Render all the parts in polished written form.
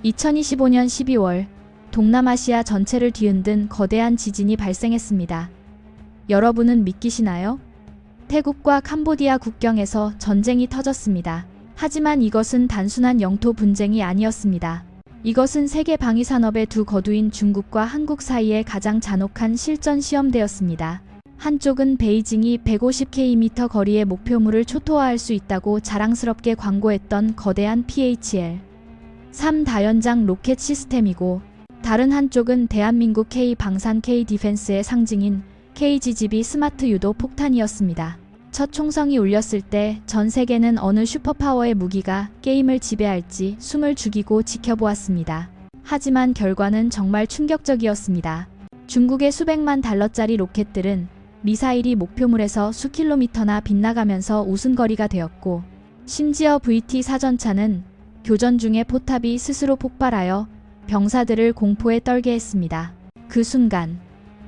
2025년 12월 동남아시아 전체를 뒤흔든 거대한 지진이 발생했습니다. 여러분은 믿기시나요? 태국과 캄보디아 국경에서 전쟁이 터졌습니다. 하지만 이것은 단순한 영토 분쟁이 아니었습니다. 이것은 세계 방위 산업의 두 거두인 중국과 한국 사이의 가장 잔혹한 실전 시험대였습니다. 한쪽은 베이징이 150km 거리의 목표물을 초토화할 수 있다고 자랑스럽게 광고했던 거대한 PHL-3 다연장 로켓 시스템이고, 다른 한쪽은 대한민국 K-방산 K-디펜스의 상징인 KGGB 스마트 유도 폭탄이었습니다. 첫 총성이 울렸을 때 전 세계는 어느 슈퍼파워의 무기가 게임을 지배할지 숨을 죽이고 지켜보았습니다. 하지만 결과는 정말 충격적이었습니다. 중국의 수백만 달러짜리 로켓들은 미사일이 목표물에서 수킬로미터나 빗나가면서 우승거리가 되었고, 심지어 VT 사전차는 교전 중에 포탑이 스스로 폭발하여 병사들을 공포에 떨게 했습니다. 그 순간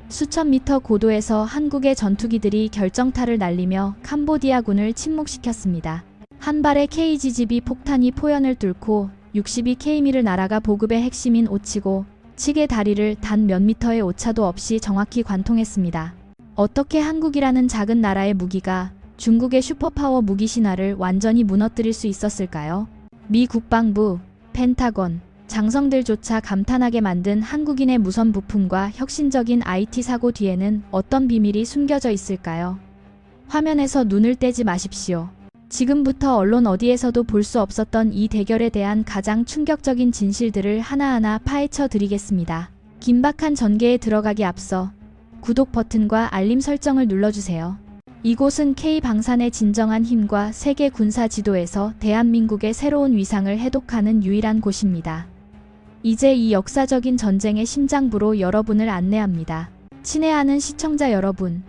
수천 미터 고도에서 한국의 전투기들이 결정타를 날리며 캄보디아군을 침묵시켰습니다. 한 발의 KGGB 폭탄이 포연을 뚫고 62km를 날아가 보급의 핵심인 오치고 측의 다리를 단 몇 미터의 오차도 없이 정확히 관통했습니다. 어떻게 한국이라는 작은 나라의 무기가 중국의 슈퍼파워 무기 신화를 완전히 무너뜨릴 수 있었을까요? 미 국방부, 펜타곤, 장성들조차 감탄하게 만든 한국인의 무선 부품과 혁신적인 IT 사고 뒤에는 어떤 비밀이 숨겨져 있을까요? 화면에서 눈을 떼지 마십시오. 지금부터 언론 어디에서도 볼 수 없었던 이 대결에 대한 가장 충격적인 진실들을 하나하나 파헤쳐 드리겠습니다. 긴박한 전개에 들어가기 앞서 구독 버튼과 알림 설정을 눌러주세요. 이곳은 K-방산의 진정한 힘과 세계 군사 지도에서 대한민국의 새로운 위상을 해독하는 유일한 곳입니다. 이제 이 역사적인 전쟁의 심장부로 여러분을 안내합니다. 친애하는 시청자 여러분,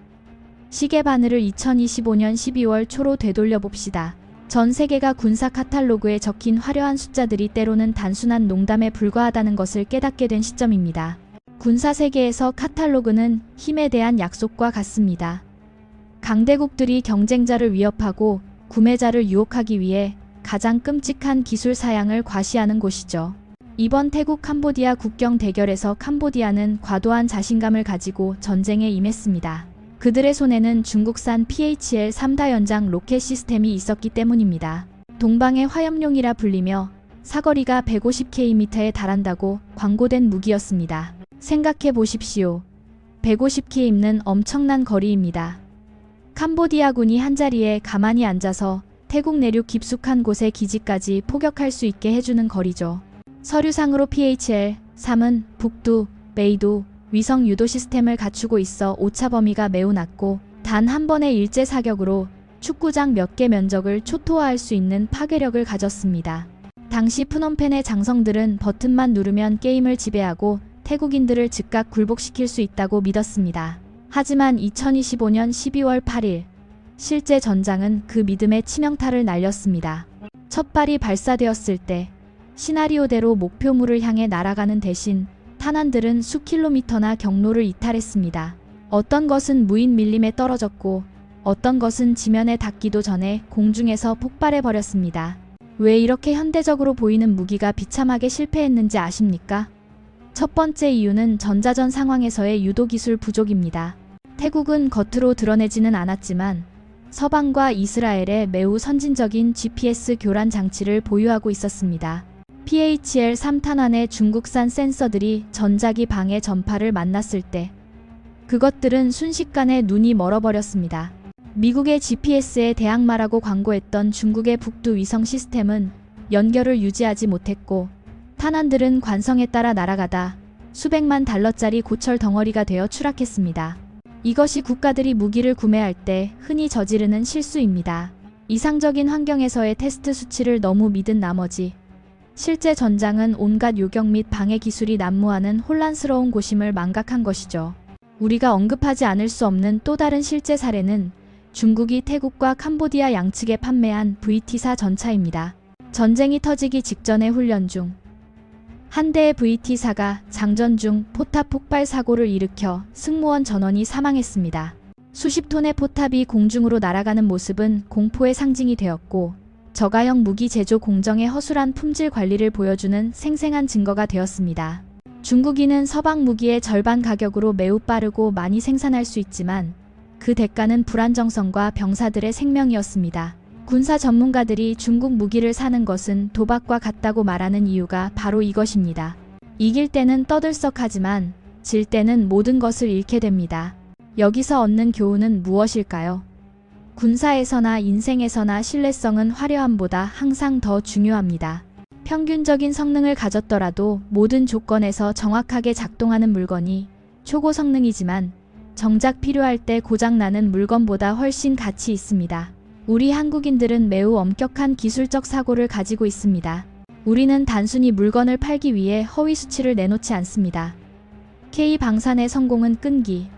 시계바늘을 2025년 12월 초로 되돌려 봅시다. 전 세계가 군사 카탈로그에 적힌 화려한 숫자들이 때로는 단순한 농담에 불과하다는 것을 깨닫게 된 시점입니다. 군사 세계에서 카탈로그는 힘에 대한 약속과 같습니다. 강대국들이 경쟁자를 위협하고 구매자를 유혹하기 위해 가장 끔찍한 기술 사양을 과시하는 곳이죠. 이번 태국 캄보디아 국경 대결에서 캄보디아는 과도한 자신감을 가지고 전쟁에 임했습니다. 그들의 손에는 중국산 PHL-3 다연장 로켓 시스템이 있었기 때문입니다. 동방의 화염룡이라 불리며 사거리가 150km에 달한다고 광고된 무기였습니다. 생각해 보십시오. 150km는 엄청난 거리입니다. 캄보디아군이 한자리에 가만히 앉아서 태국 내륙 깊숙한 곳의 기지까지 포격할 수 있게 해주는 거리죠. 서류상으로 PHL-3은 북두, 메이도, 위성 유도 시스템을 갖추고 있어 오차 범위가 매우 낮고 단 한 번의 일제 사격으로 축구장 몇 개 면적을 초토화할 수 있는 파괴력을 가졌습니다. 당시 프놈펜의 장성들은 버튼만 누르면 게임을 지배하고 태국인들을 즉각 굴복시킬 수 있다고 믿었습니다. 하지만 2025년 12월 8일 실제 전장은 그 믿음의 치명타를 날렸습니다. 첫 발이 발사되었을 때 시나리오대로 목표물을 향해 날아가는 대신 탄환들은 수킬로미터나 경로를 이탈했습니다. 어떤 것은 무인 밀림에 떨어졌고 어떤 것은 지면에 닿기도 전에 공중에서 폭발해버렸습니다. 왜 이렇게 현대적으로 보이는 무기가 비참하게 실패했는지 아십니까? 첫 번째 이유는 전자전 상황에서의 유도기술 부족입니다. 태국은 겉으로 드러내지는 않았지만 서방과 이스라엘에 매우 선진적인 GPS 교란 장치를 보유하고 있었습니다. PHL-3 탄환의 중국산 센서들이 전자기 방해 전파를 만났을 때 그것들은 순식간에 눈이 멀어버렸습니다. 미국의 GPS에 대항마라고 광고했던 중국의 북두 위성 시스템은 연결을 유지하지 못했고 탄환들은 관성에 따라 날아가다 수백만 달러짜리 고철 덩어리가 되어 추락했습니다. 이것이 국가들이 무기를 구매할 때 흔히 저지르는 실수입니다. 이상적인 환경에서의 테스트 수치를 너무 믿은 나머지 실제 전장은 온갖 요격 및 방해 기술이 난무하는 혼란스러운 곳임을 망각한 것이죠. 우리가 언급하지 않을 수 없는 또 다른 실제 사례는 중국이 태국과 캄보디아 양측에 판매한 VT-4 전차입니다. 전쟁이 터지기 직전의 훈련 중 한 대의 VT-4가 장전 중 포탑 폭발 사고를 일으켜 승무원 전원이 사망했습니다. 수십 톤의 포탑이 공중으로 날아가는 모습은 공포의 상징이 되었고 저가형 무기 제조 공정의 허술한 품질 관리를 보여주는 생생한 증거가 되었습니다. 중국인은 서방 무기의 절반 가격으로 매우 빠르고 많이 생산할 수 있지만 그 대가는 불안정성과 병사들의 생명이었습니다. 군사 전문가들이 중국 무기를 사는 것은 도박과 같다고 말하는 이유가 바로 이것입니다. 이길 때는 떠들썩하지만 질 때는 모든 것을 잃게 됩니다. 여기서 얻는 교훈은 무엇일까요? 군사에서나 인생에서나 신뢰성은 화려함보다 항상 더 중요합니다. 평균적인 성능을 가졌더라도 모든 조건에서 정확하게 작동하는 물건이 초고 성능이지만 정작 필요할 때 고장나는 물건보다 훨씬 가치 있습니다. 우리 한국인들은 매우 엄격한 기술적 사고를 가지고 있습니다. 우리는 단순히 물건을 팔기 위해 허위 수치를 내놓지 않습니다. K방산의 성공은 끈기,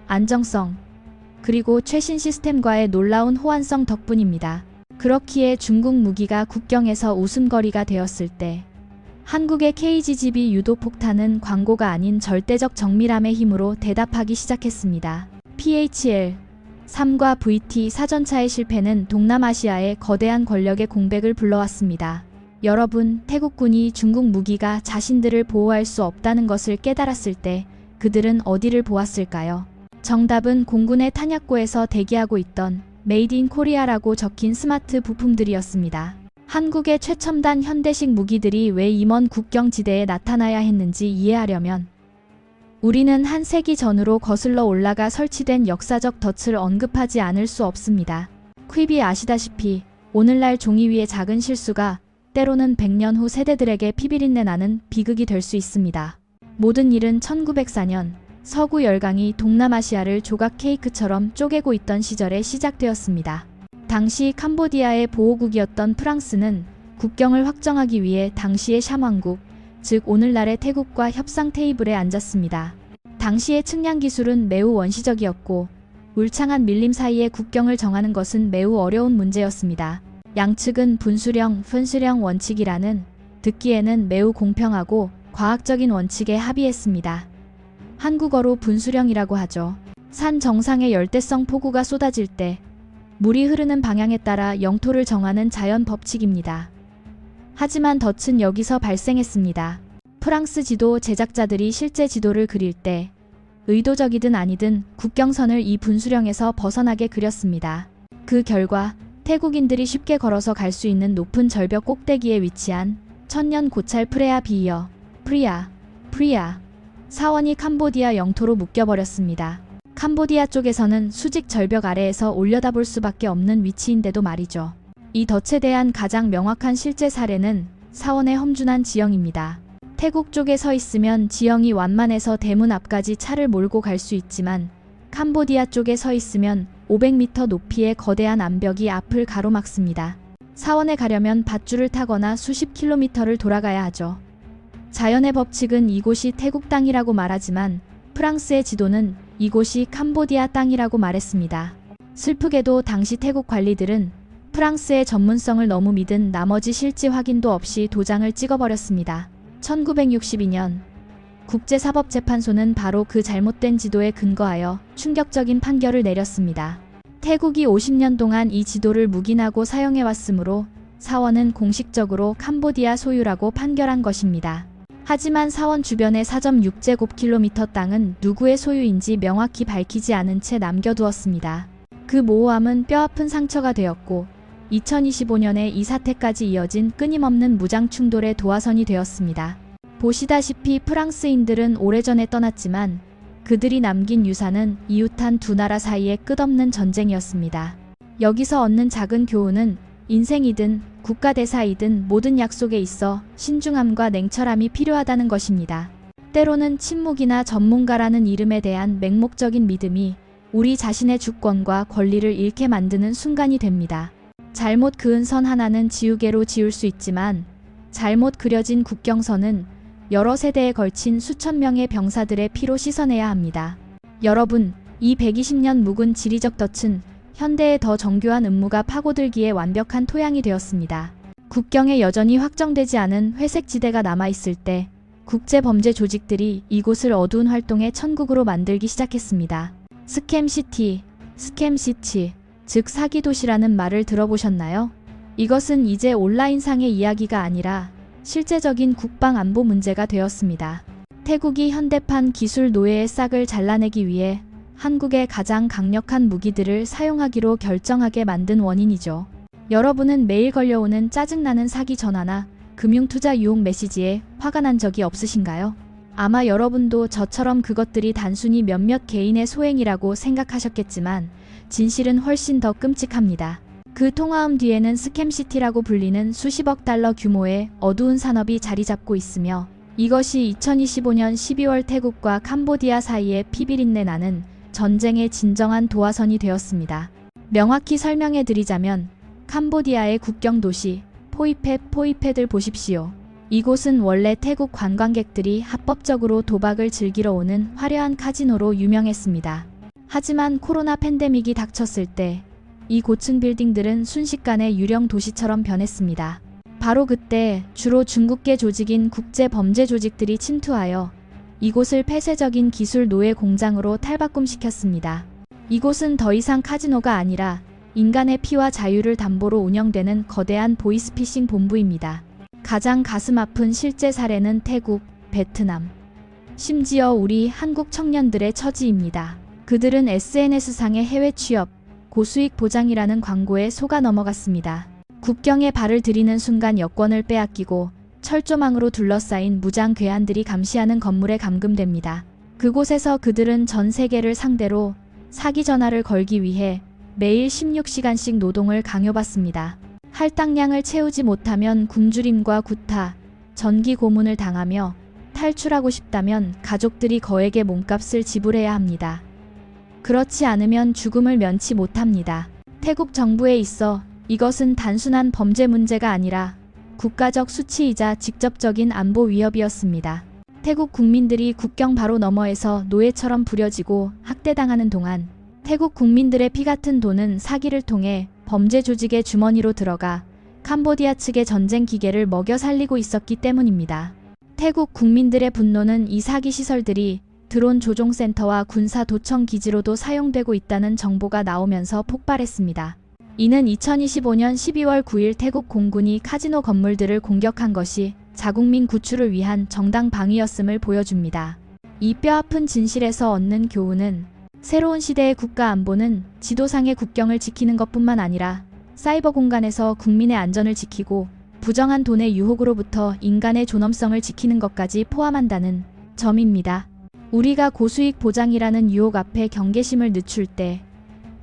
안정성, 그리고 최신 시스템과의 놀라운 호환성 덕분입니다. 그렇기에 중국 무기가 국경에서 웃음거리가 되었을 때 한국의 KGGB 유도 폭탄은 광고가 아닌 절대적 정밀함의 힘으로 대답하기 시작했습니다. PHL-3과 VT 사전차의 실패는 동남아시아의 거대한 권력의 공백을 불러왔습니다. 여러분, 태국군이 중국 무기가 자신들을 보호할 수 없다는 것을 깨달았을 때 그들은 어디를 보았을까요? 정답은 공군의 탄약고에서 대기하고 있던 메이드 인 코리아라고 적힌 스마트 부품들이었습니다. 한국의 최첨단 현대식 무기들이 왜 이 먼 국경지대에 나타나야 했는지 이해하려면 우리는 한 세기 전으로 거슬러 올라가 설치된 역사적 덫을 언급하지 않을 수 없습니다. 퀴비 아시다시피 오늘날 종이 위의 작은 실수가 때로는 100년 후 세대들에게 피비린내 나는 비극이 될 수 있습니다. 모든 일은 1904년 서구 열강이 동남아시아를 조각 케이크처럼 쪼개고 있던 시절에 시작되었습니다. 당시 캄보디아의 보호국이었던 프랑스는 국경을 확정하기 위해 당시의 샴왕국, 즉 오늘날의 태국과 협상 테이블에 앉았습니다. 당시의 측량 기술은 매우 원시적이었고 울창한 밀림 사이의 국경을 정하는 것은 매우 어려운 문제였습니다. 양측은 분수령, 분수령 원칙이라는 듣기에는 매우 공평하고 과학적인 원칙에 합의했습니다. 한국어로 분수령이라고 하죠. 산 정상에 열대성 폭우가 쏟아질 때 물이 흐르는 방향에 따라 영토를 정하는 자연 법칙입니다. 하지만 덫은 여기서 발생했습니다. 프랑스 지도 제작자들이 실제 지도를 그릴 때 의도적이든 아니든 국경선을 이 분수령에서 벗어나게 그렸습니다. 그 결과 태국인들이 쉽게 걸어서 갈 수 있는 높은 절벽 꼭대기에 위치한 천년 고찰 프레아 비어, 프리아 사원이 캄보디아 영토로 묶여버렸습니다. 캄보디아 쪽에서는 수직 절벽 아래에서 올려다볼 수밖에 없는 위치인데도 말이죠. 이 덫에 대한 가장 명확한 실제 사례는 사원의 험준한 지형입니다. 태국 쪽에 서 있으면 지형이 완만해서 대문 앞까지 차를 몰고 갈 수 있지만 캄보디아 쪽에 서 있으면 500m 높이의 거대한 암벽이 앞을 가로막습니다. 사원에 가려면 밧줄을 타거나 수십 킬로미터를 돌아가야 하죠. 자연의 법칙은 이곳이 태국 땅이라고 말하지만 프랑스의 지도는 이곳이 캄보디아 땅이라고 말했습니다. 슬프게도 당시 태국 관리들은 프랑스의 전문성을 너무 믿은 나머지 실지 확인도 없이 도장을 찍어버렸습니다. 1962년 국제사법재판소는 바로 그 잘못된 지도에 근거하여 충격적인 판결을 내렸습니다. 태국이 50년 동안 이 지도를 묵인하고 사용해왔으므로 사원은 공식적으로 캄보디아 소유라고 판결한 것입니다. 하지만 사원 주변의 4.6제곱킬로미터 땅은 누구의 소유인지 명확히 밝히지 않은 채 남겨두었습니다. 그 모호함은 뼈아픈 상처가 되었고 2025년에 이 사태까지 이어진 끊임없는 무장 충돌의 도화선이 되었습니다. 보시다시피 프랑스인들은 오래전에 떠났지만 그들이 남긴 유산은 이웃한 두 나라 사이의 끝없는 전쟁이었습니다. 여기서 얻는 작은 교훈은 인생이든 국가대사이든 모든 약속에 있어 신중함과 냉철함이 필요하다는 것입니다. 때로는 침묵이나 전문가라는 이름에 대한 맹목적인 믿음이 우리 자신의 주권과 권리를 잃게 만드는 순간이 됩니다. 잘못 그은 선 하나는 지우개로 지울 수 있지만 잘못 그려진 국경선은 여러 세대에 걸친 수천 명의 병사들의 피로 씻어내야 합니다. 여러분, 이 120년 묵은 지리적 덫은 현대의 더 정교한 음모가 파고들기에 완벽한 토양이 되었습니다. 국경에 여전히 확정되지 않은 회색 지대가 남아있을 때 국제범죄 조직들이 이곳을 어두운 활동의 천국으로 만들기 시작했습니다. 스캠시티, 즉 사기도시라는 말을 들어보셨나요? 이것은 이제 온라인상의 이야기가 아니라 실제적인 국방 안보 문제가 되었습니다. 태국이 현대판 기술 노예의 싹을 잘라내기 위해 한국의 가장 강력한 무기들을 사용하기로 결정하게 만든 원인이죠. 여러분은 매일 걸려오는 짜증나는 사기 전화나 금융투자 유혹 메시지에 화가 난 적이 없으신가요? 아마 여러분도 저처럼 그것들이 단순히 몇몇 개인의 소행이라고 생각하셨겠지만 진실은 훨씬 더 끔찍합니다. 그 통화음 뒤에는 스캠시티라고 불리는 수십억 달러 규모의 어두운 산업이 자리 잡고 있으며 이것이 2025년 12월 태국과 캄보디아 사이에 피비린내 나는 전쟁의 진정한 도화선이 되었습니다. 명확히 설명해 드리자면 캄보디아의 국경 도시 포이펫을 보십시오. 이곳은 원래 태국 관광객들이 합법적으로 도박을 즐기러 오는 화려한 카지노로 유명했습니다. 하지만 코로나 팬데믹이 닥쳤을 때 이 고층 빌딩들은 순식간에 유령 도시처럼 변했습니다. 바로 그때 주로 중국계 조직인 국제 범죄 조직들이 침투하여 이곳을 폐쇄적인 기술 노예 공장으로 탈바꿈시켰습니다. 이곳은 더 이상 카지노가 아니라 인간의 피와 자유를 담보로 운영되는 거대한 보이스피싱 본부입니다. 가장 가슴 아픈 실제 사례는 태국, 베트남, 심지어 우리 한국 청년들의 처지입니다. 그들은 SNS상의 해외 취업, 고수익 보장이라는 광고에 속아 넘어갔습니다. 국경에 발을 들이는 순간 여권을 빼앗기고 철조망으로 둘러싸인 무장 괴한들이 감시하는 건물에 감금됩니다. 그곳에서 그들은 전 세계를 상대로 사기 전화를 걸기 위해 매일 16시간씩 노동을 강요받습니다. 할당량을 채우지 못하면 굶주림과 구타, 전기 고문을 당하며 탈출하고 싶다면 가족들이 거액의 몸값을 지불해야 합니다. 그렇지 않으면 죽음을 면치 못합니다. 태국 정부에 있어 이것은 단순한 범죄 문제가 아니라 국가적 수치이자 직접적인 안보 위협이었습니다. 태국 국민들이 국경 바로 너머에서 노예처럼 부려지고 학대당하는 동안 태국 국민들의 피 같은 돈은 사기를 통해 범죄 조직의 주머니로 들어가 캄보디아 측의 전쟁 기계를 먹여 살리고 있었기 때문입니다. 태국 국민들의 분노는 이 사기 시설들이 드론 조종센터와 군사 도청 기지로도 사용되고 있다는 정보가 나오면서 폭발했습니다. 이는 2025년 12월 9일 태국 공군이 카지노 건물들을 공격한 것이 자국민 구출을 위한 정당 방위였음을 보여줍니다. 이 뼈아픈 진실에서 얻는 교훈은 새로운 시대의 국가 안보는 지도상의 국경을 지키는 것뿐만 아니라 사이버 공간에서 국민의 안전을 지키고 부정한 돈의 유혹으로부터 인간의 존엄성을 지키는 것까지 포함한다는 점입니다. 우리가 고수익 보장이라는 유혹 앞에 경계심을 늦출 때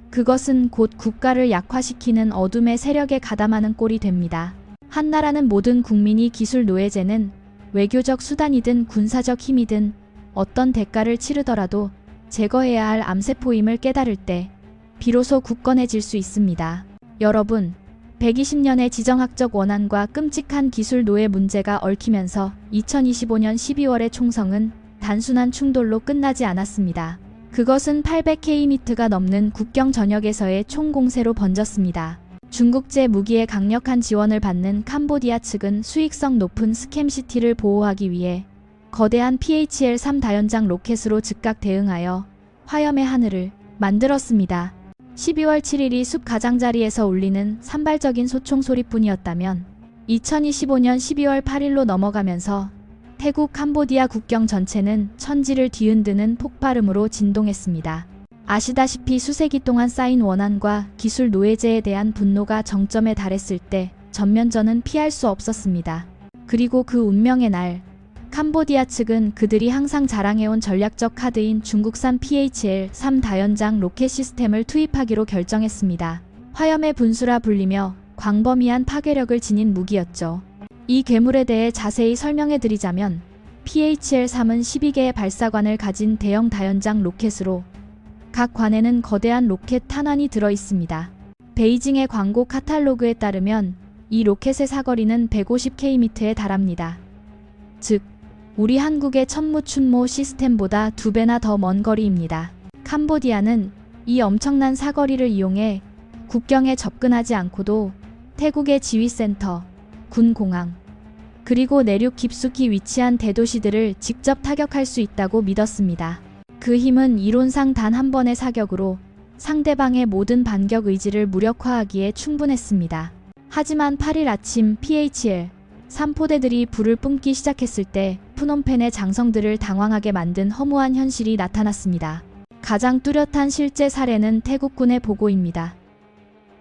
그것은 곧 국가를 약화시키는 어둠의 세력에 가담하는 꼴이 됩니다. 한 나라는 모든 국민이 기술 노예제는 외교적 수단이든 군사적 힘이든 어떤 대가를 치르더라도 제거해야 할 암세포임을 깨달을 때 비로소 굳건해질 수 있습니다. 여러분, 120년의 지정학적 원한과 끔찍한 기술 노예 문제가 얽히면서 2025년 12월의 총성은 단순한 충돌로 끝나지 않았습니다. 그것은 800km가 넘는 국경 전역에서의 총공세로 번졌습니다. 중국제 무기의 강력한 지원을 받는 캄보디아 측은 수익성 높은 스캠시티를 보호하기 위해 거대한 PHL-3 다연장 로켓으로 즉각 대응하여 화염의 하늘을 만들었습니다. 12월 7일이 숲 가장자리에서 울리는 산발적인 소총 소리뿐이었다면 2025년 12월 8일로 넘어가면서 태국 캄보디아 국경 전체는 천지를 뒤흔드는 폭발음으로 진동했습니다. 아시다시피 수세기 동안 쌓인 원한과 기술 노예제에 대한 분노가 정점에 달했을 때 전면전은 피할 수 없었습니다. 그리고 그 운명의 날, 캄보디아 측은 그들이 항상 자랑해온 전략적 카드인 중국산 PHL-3 다연장 로켓 시스템을 투입하기로 결정했습니다. 화염의 분수라 불리며 광범위한 파괴력을 지닌 무기였죠. 이 괴물에 대해 자세히 설명해 드리자면 PHL-3은 12개의 발사관을 가진 대형 다연장 로켓으로 각 관에는 거대한 로켓 탄환이 들어 있습니다. 베이징의 광고 카탈로그에 따르면 이 로켓의 사거리는 150km에 달합니다. 즉, 우리 한국의 천무춘모 시스템보다 2배나 더 먼 거리입니다. 캄보디아는 이 엄청난 사거리를 이용해 국경에 접근하지 않고도 태국의 지휘센터, 군공항, 그리고 내륙 깊숙이 위치한 대도시들을 직접 타격할 수 있다고 믿었습니다. 그 힘은 이론상 단 한 번의 사격으로 상대방의 모든 반격 의지를 무력화하기에 충분했습니다. 하지만 8일 아침 PHL 3포대들이 불을 뿜기 시작했을 때 푸놈펜의 장성들을 당황하게 만든 허무한 현실이 나타났습니다. 가장 뚜렷한 실제 사례는 태국군의 보고입니다.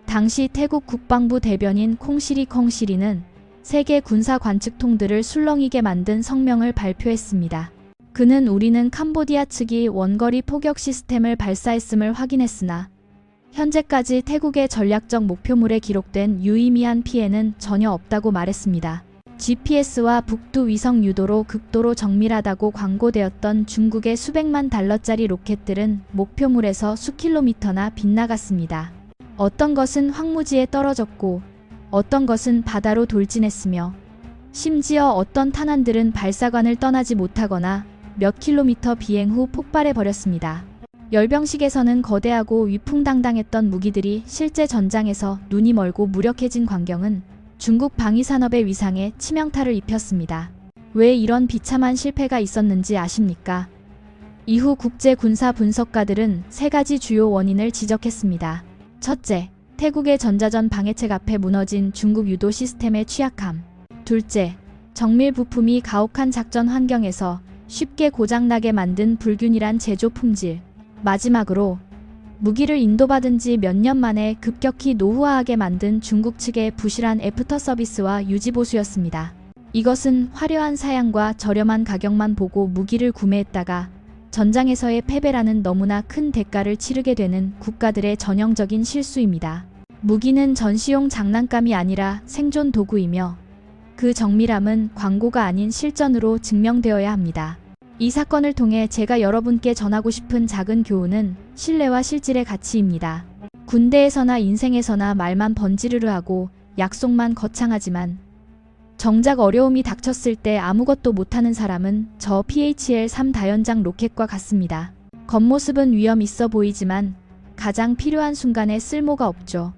당시 태국 국방부 대변인 콩시리는 세계 군사 관측통들을 술렁이게 만든 성명을 발표했습니다. 그는 우리는 캄보디아 측이 원거리 포격 시스템을 발사했음을 확인했으나 현재까지 태국의 전략적 목표물에 기록된 유의미한 피해는 전혀 없다고 말했습니다. GPS와 북두 위성 유도로 극도로 정밀하다고 광고되었던 중국의 수백만 달러짜리 로켓들은 목표물에서 수킬로미터나 빗나갔습니다. 어떤 것은 황무지에 떨어졌고 어떤 것은 바다로 돌진했으며 심지어 어떤 탄환들은 발사관을 떠나지 못하거나 몇 킬로미터 비행 후 폭발해버렸습니다. 열병식에서는 거대하고 위풍당당했던 무기들이 실제 전장에서 눈이 멀고 무력해진 광경은 중국 방위산업의 위상에 치명타를 입혔습니다. 왜 이런 비참한 실패가 있었는지 아십니까? 이후 국제 군사 분석가들은 세 가지 주요 원인을 지적했습니다. 첫째, 태국의 전자전 방해책 앞에 무너진 중국 유도 시스템의 취약함. 둘째, 정밀 부품이 가혹한 작전 환경에서 쉽게 고장나게 만든 불균일한 제조 품질. 마지막으로 무기를 인도받은 지 몇 년 만에 급격히 노후화하게 만든 중국 측의 부실한 애프터 서비스와 유지 보수였습니다. 이것은 화려한 사양과 저렴한 가격만 보고 무기를 구매했다가 전장에서의 패배라는 너무나 큰 대가를 치르게 되는 국가들의 전형적인 실수입니다. 무기는 전시용 장난감이 아니라 생존 도구이며 그 정밀함은 광고가 아닌 실전으로 증명되어야 합니다. 이 사건을 통해 제가 여러분께 전하고 싶은 작은 교훈은 신뢰와 실질의 가치입니다. 군대에서나 인생에서나 말만 번지르르 하고 약속만 거창하지만 정작 어려움이 닥쳤을 때 아무것도 못하는 사람은 저 PHL-3 다연장 로켓과 같습니다. 겉모습은 위험 있어 보이지만 가장 필요한 순간에 쓸모가 없죠.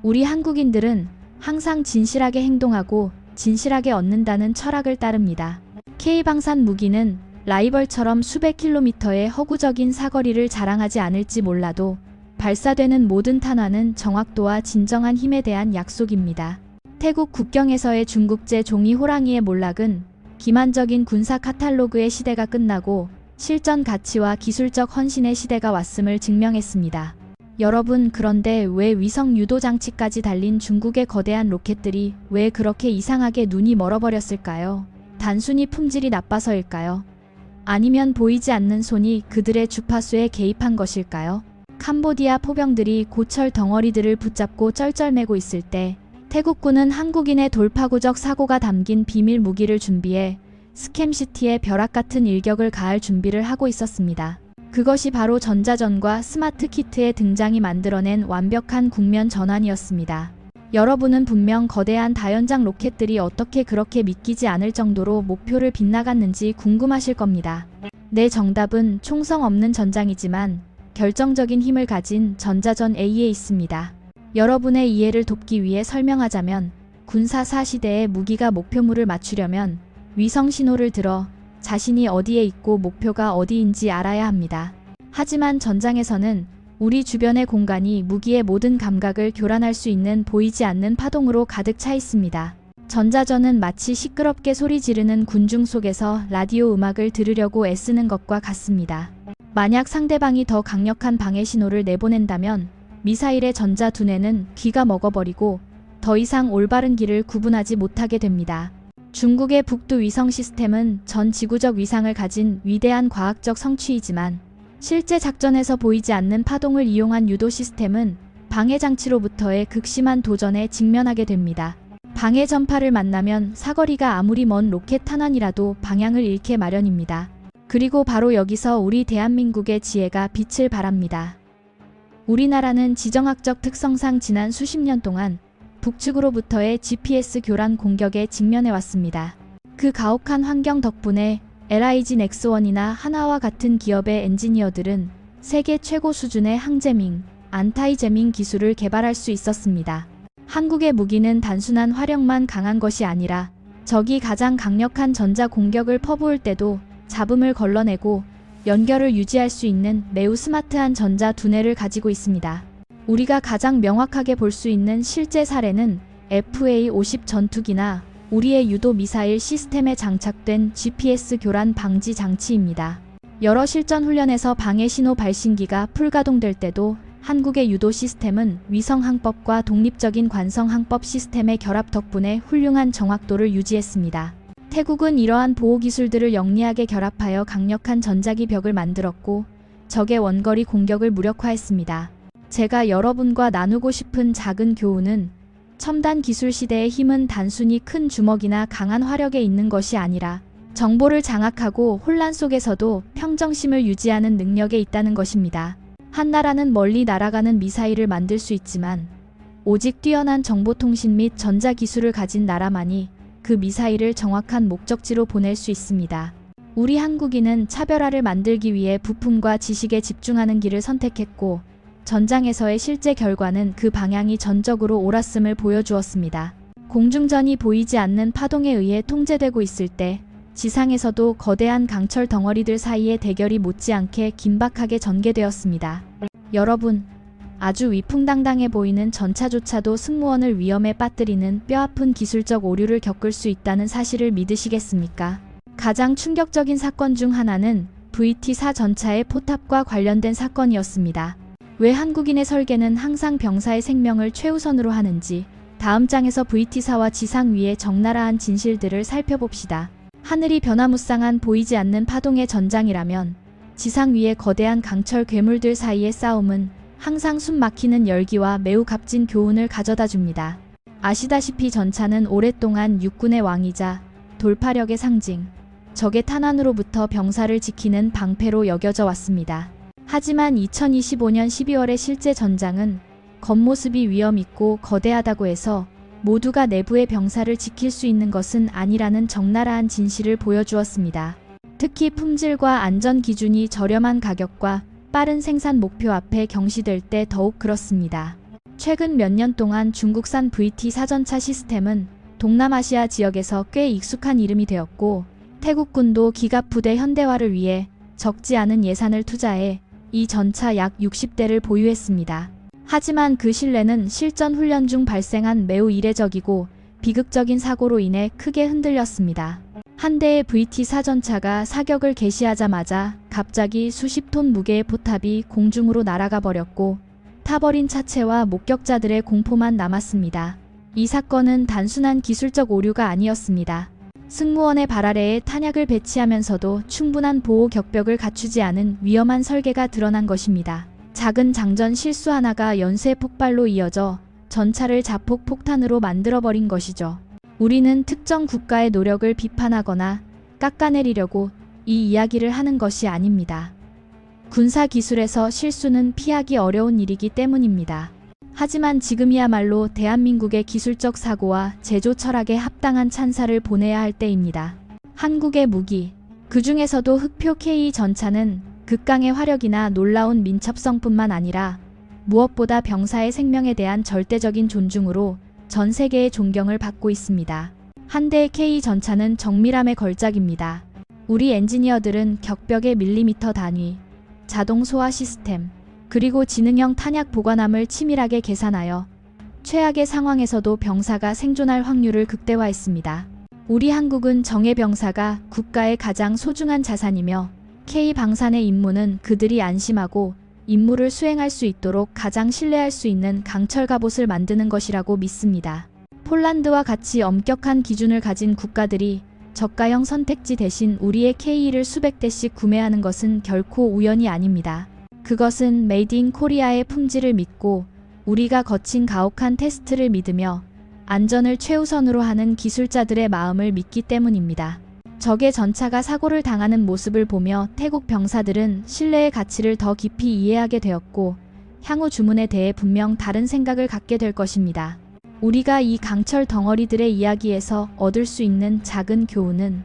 우리 한국인들은 항상 진실하게 행동하고 진실하게 얻는다는 철학을 따릅니다. K방산 무기는 라이벌처럼 수백 킬로미터의 허구적인 사거리를 자랑하지 않을지 몰라도 발사되는 모든 탄환은 정확도와 진정한 힘에 대한 약속입니다. 태국 국경에서의 중국제 종이 호랑이의 몰락은 기만적인 군사 카탈로그의 시대가 끝나고 실전 가치와 기술적 헌신의 시대가 왔음을 증명했습니다. 여러분, 그런데 왜 위성 유도 장치까지 달린 중국의 거대한 로켓들이 왜 그렇게 이상하게 눈이 멀어버렸을까요? 단순히 품질이 나빠서일까요? 아니면 보이지 않는 손이 그들의 주파수에 개입한 것일까요? 캄보디아 포병들이 고철 덩어리들을 붙잡고 쩔쩔매고 있을 때 태국군은 한국인의 돌파구적 사고가 담긴 비밀 무기를 준비해 스캠시티에 벼락 같은 일격을 가할 준비를 하고 있었습니다. 그것이 바로 전자전과 스마트 키트의 등장이 만들어낸 완벽한 국면 전환이었습니다. 여러분은 분명 거대한 다연장 로켓들이 어떻게 그렇게 믿기지 않을 정도로 목표를 빗나갔는지 궁금하실 겁니다. 내 정답은 총성 없는 전장이지만 결정적인 힘을 가진 전자전 A에 있습니다. 여러분의 이해를 돕기 위해 설명하자면 군사사 시대의 무기가 목표물을 맞추려면 위성 신호를 들어 자신이 어디에 있고 목표가 어디인지 알아야 합니다. 하지만 전장에서는 우리 주변의 공간이 무기의 모든 감각을 교란할 수 있는 보이지 않는 파동으로 가득 차 있습니다. 전자전은 마치 시끄럽게 소리 지르는 군중 속에서 라디오 음악을 들으려고 애쓰는 것과 같습니다. 만약 상대방이 더 강력한 방해 신호를 내보낸다면 미사일의 전자 두뇌는 귀가 먹어버리고 더 이상 올바른 길을 구분하지 못하게 됩니다. 중국의 북두 위성 시스템은 전 지구적 위상을 가진 위대한 과학적 성취이지만 실제 작전에서 보이지 않는 파동을 이용한 유도 시스템은 방해 장치로부터의 극심한 도전에 직면하게 됩니다. 방해 전파를 만나면 사거리가 아무리 먼 로켓 탄환이라도 방향을 잃게 마련입니다. 그리고 바로 여기서 우리 대한민국의 지혜가 빛을 발합니다. 우리나라는 지정학적 특성상 지난 수십 년 동안 북측으로부터의 GPS 교란 공격에 직면해왔습니다. 그 가혹한 환경 덕분에 LIG 넥스원이나 하나와 같은 기업의 엔지니어들은 세계 최고 수준의 항제밍, 안타이제밍 기술을 개발할 수 있었습니다. 한국의 무기는 단순한 화력만 강한 것이 아니라 적이 가장 강력한 전자 공격을 퍼부을 때도 잡음을 걸러내고 연결을 유지할 수 있는 매우 스마트한 전자 두뇌를 가지고 있습니다. 우리가 가장 명확하게 볼 수 있는 실제 사례는 FA-50 전투기나 우리의 유도 미사일 시스템에 장착된 GPS 교란 방지 장치입니다. 여러 실전 훈련에서 방해 신호 발신기가 풀가동될 때도 한국의 유도 시스템은 위성 항법과 독립적인 관성 항법 시스템의 결합 덕분에 훌륭한 정확도를 유지했습니다. 태국은 이러한 보호 기술들을 영리하게 결합하여 강력한 전자기 벽을 만들었고 적의 원거리 공격을 무력화했습니다. 제가 여러분과 나누고 싶은 작은 교훈은 첨단 기술 시대의 힘은 단순히 큰 주먹이나 강한 화력에 있는 것이 아니라 정보를 장악하고 혼란 속에서도 평정심을 유지하는 능력에 있다는 것입니다. 한 나라는 멀리 날아가는 미사일을 만들 수 있지만 오직 뛰어난 정보통신 및 전자기술을 가진 나라만이 그 미사일을 정확한 목적지로 보낼 수 있습니다. 우리 한국인은 차별화를 만들기 위해 부품과 지식에 집중하는 길을 선택했고 전장에서의 실제 결과는 그 방향이 전적으로 옳았음을 보여주었습니다. 공중전이 보이지 않는 파동에 의해 통제되고 있을 때 지상에서도 거대한 강철 덩어리들 사이의 대결이 못지않게 긴박하게 전개되었습니다. 여러분, 아주 위풍당당해 보이는 전차조차도 승무원을 위험에 빠뜨리는 뼈아픈 기술적 오류를 겪을 수 있다는 사실을 믿으시겠습니까? 가장 충격적인 사건 중 하나는 VT-4 전차의 포탑과 관련된 사건이었습니다. 왜 한국인의 설계는 항상 병사의 생명을 최우선으로 하는지 다음 장에서 VT-4와 지상 위의 적나라한 진실들을 살펴봅시다. 하늘이 변화무쌍한 보이지 않는 파동의 전장이라면 지상 위의 거대한 강철 괴물들 사이의 싸움은 항상 숨 막히는 열기와 매우 값진 교훈을 가져다 줍니다. 아시다시피 전차는 오랫동안 육군의 왕이자 돌파력의 상징, 적의 탄환으로부터 병사를 지키는 방패로 여겨져 왔습니다. 하지만 2025년 12월의 실제 전장은 겉모습이 위험있고 거대하다고 해서 모두가 내부의 병사를 지킬 수 있는 것은 아니라는 적나라한 진실을 보여주었습니다. 특히 품질과 안전 기준이 저렴한 가격과 빠른 생산 목표 앞에 경시될 때 더욱 그렇습니다. 최근 몇 년 동안 중국산 VT-4 전차 시스템은 동남아시아 지역에서 꽤 익숙한 이름이 되었고 태국군도 기갑부대 현대화를 위해 적지 않은 예산을 투자해 이 전차 약 60대를 보유했습니다. 하지만 그 신뢰는 실전 훈련 중 발생한 매우 이례적이고 비극적인 사고로 인해 크게 흔들렸습니다. 한 대의 VT-4 전차가 사격을 개시하자마자 갑자기 수십 톤 무게의 포탑이 공중으로 날아가 버렸고 타버린 차체와 목격자들의 공포만 남았습니다. 이 사건은 단순한 기술적 오류가 아니었습니다. 승무원의 발 아래에 탄약을 배치하면서도 충분한 보호 격벽을 갖추지 않은 위험한 설계가 드러난 것입니다. 작은 장전 실수 하나가 연쇄 폭발로 이어져 전차를 자폭 폭탄으로 만들어버린 것이죠. 우리는 특정 국가의 노력을 비판하거나 깎아내리려고 이 이야기를 하는 것이 아닙니다. 군사 기술에서 실수는 피하기 어려운 일이기 때문입니다. 하지만 지금이야말로 대한민국의 기술적 사고와 제조 철학에 합당한 찬사를 보내야 할 때입니다. 한국의 무기, 그 중에서도 흑표 K 전차는 극강의 화력이나 놀라운 민첩성뿐만 아니라 무엇보다 병사의 생명에 대한 절대적인 존중으로 전 세계의 존경을 받고 있습니다. 한 대의 K 전차는 정밀함의 걸작입니다. 우리 엔지니어들은 격벽의 밀리미터 단위, 자동 소화 시스템, 그리고 지능형 탄약 보관함을 치밀하게 계산하여 최악의 상황에서도 병사가 생존할 확률을 극대화했습니다. 우리 한국은 정예 병사가 국가의 가장 소중한 자산이며 K방산의 임무는 그들이 안심하고 임무를 수행할 수 있도록 가장 신뢰할 수 있는 강철 갑옷을 만드는 것이라고 믿습니다. 폴란드와 같이 엄격한 기준을 가진 국가들이 저가형 선택지 대신 우리의 K를 수백 대씩 구매하는 것은 결코 우연이 아닙니다. 그것은 메이드 인 코리아의 품질을 믿고 우리가 거친 가혹한 테스트를 믿으며 안전을 최우선으로 하는 기술자들의 마음을 믿기 때문입니다. 적의 전차가 사고를 당하는 모습을 보며 태국 병사들은 신뢰의 가치를 더 깊이 이해하게 되었고 향후 주문에 대해 분명 다른 생각을 갖게 될 것입니다. 우리가 이 강철 덩어리들의 이야기에서 얻을 수 있는 작은 교훈은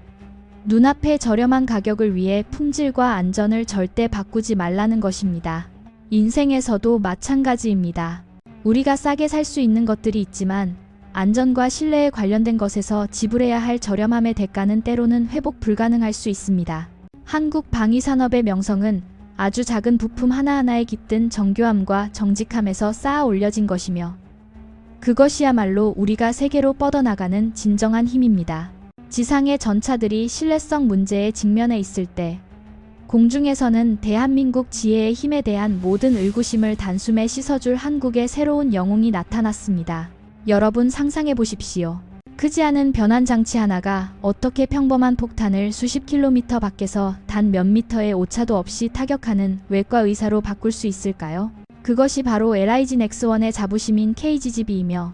눈앞의 저렴한 가격을 위해 품질과 안전을 절대 바꾸지 말라는 것입니다. 인생에서도 마찬가지입니다. 우리가 싸게 살 수 있는 것들이 있지만 안전과 신뢰에 관련된 것에서 지불해야 할 저렴함의 대가는 때로는 회복 불가능할 수 있습니다. 한국 방위산업의 명성은 아주 작은 부품 하나하나에 깃든 정교함과 정직함에서 쌓아 올려진 것이며 그것이야말로 우리가 세계로 뻗어나가는 진정한 힘입니다. 지상의 전차들이 신뢰성 문제에 직면해 있을 때 공중에서는 대한민국 지혜의 힘에 대한 모든 의구심을 단숨에 씻어줄 한국의 새로운 영웅이 나타났습니다. 여러분 상상해 보십시오. 크지 않은 변환 장치 하나가 어떻게 평범한 폭탄을 수십 킬로미터 밖에서 단 몇 미터의 오차도 없이 타격하는 외과 의사로 바꿀 수 있을까요? 그것이 바로 LIG 넥스원의 자부심인 KGGB이며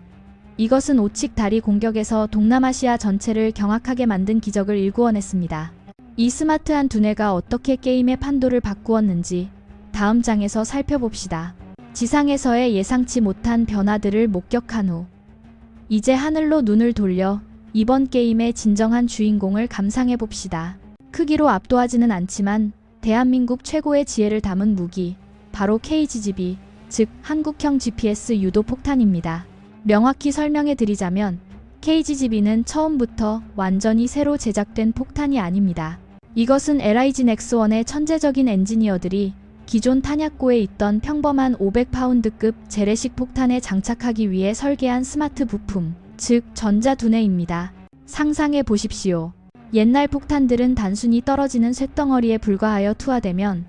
이것은 오칙 다리 공격에서 동남아시아 전체를 경악하게 만든 기적을 일구어냈습니다. 이 스마트한 두뇌가 어떻게 게임의 판도를 바꾸었는지 다음 장에서 살펴봅시다. 지상에서의 예상치 못한 변화들을 목격한 후 이제 하늘로 눈을 돌려 이번 게임의 진정한 주인공을 감상해봅시다. 크기로 압도하지는 않지만 대한민국 최고의 지혜를 담은 무기, 바로 KGGB, 즉 한국형 GPS 유도 폭탄입니다. 명확히 설명해드리자면 KGGB는 처음부터 완전히 새로 제작된 폭탄이 아닙니다. 이것은 LIG 넥스원의 천재적인 엔지니어들이 기존 탄약고에 있던 평범한 500파운드급 재래식 폭탄에 장착하기 위해 설계한 스마트 부품, 즉 전자두뇌입니다. 상상해 보십시오. 옛날 폭탄들은 단순히 떨어지는 쇳덩어리에 불과하여 투하되면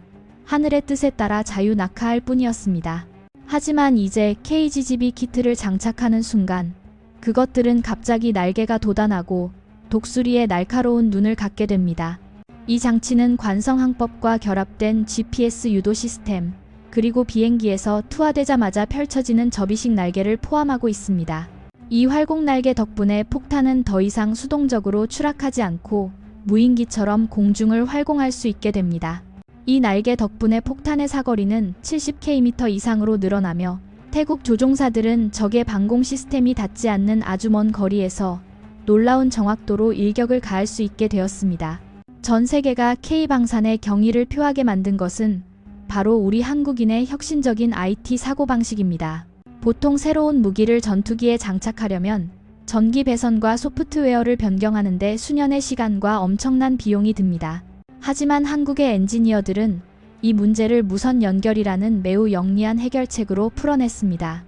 하늘의 뜻에 따라 자유 낙하할 뿐이었습니다. 하지만 이제 KGGB 키트를 장착하는 순간 그것들은 갑자기 날개가 돋아나고 독수리의 날카로운 눈을 갖게 됩니다. 이 장치는 관성항법과 결합된 GPS 유도 시스템, 그리고 비행기에서 투하되자마자 펼쳐지는 접이식 날개를 포함하고 있습니다. 이 활공 날개 덕분에 폭탄은 더 이상 수동적으로 추락하지 않고 무인기처럼 공중을 활공할 수 있게 됩니다. 이 날개 덕분에 폭탄의 사거리는 70km 이상으로 늘어나며 태국 조종사들은 적의 방공 시스템이 닿지 않는 아주 먼 거리에서 놀라운 정확도로 일격을 가할 수 있게 되었습니다. 전 세계가 K방산의 경의를 표하게 만든 것은 바로 우리 한국인의 혁신적인 IT 사고방식입니다. 보통 새로운 무기를 전투기에 장착하려면 전기 배선과 소프트웨어를 변경하는 데 수년의 시간과 엄청난 비용이 듭니다. 하지만 한국의 엔지니어들은 이 문제를 무선 연결이라는 매우 영리한 해결책으로 풀어냈습니다.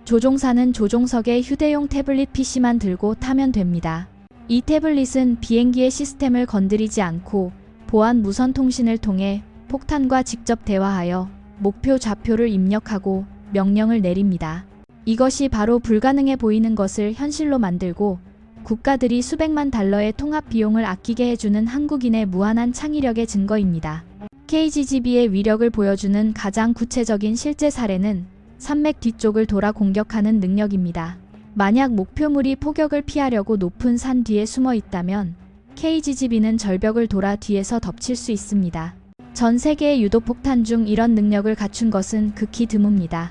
조종사는 조종석에 휴대용 태블릿 PC만 들고 타면 됩니다. 이 태블릿은 비행기의 시스템을 건드리지 않고 보안 무선 통신을 통해 폭탄과 직접 대화하여 목표 좌표를 입력하고 명령을 내립니다. 이것이 바로 불가능해 보이는 것을 현실로 만들고 국가들이 수백만 달러의 통합 비용을 아끼게 해주는 한국인의 무한한 창의력의 증거입니다. KGGB의 위력을 보여주는 가장 구체적인 실제 사례는 산맥 뒤쪽을 돌아 공격하는 능력입니다. 만약 목표물이 포격을 피하려고 높은 산 뒤에 숨어 있다면 KGGB는 절벽을 돌아 뒤에서 덮칠 수 있습니다. 전 세계의 유도폭탄 중 이런 능력을 갖춘 것은 극히 드뭅니다.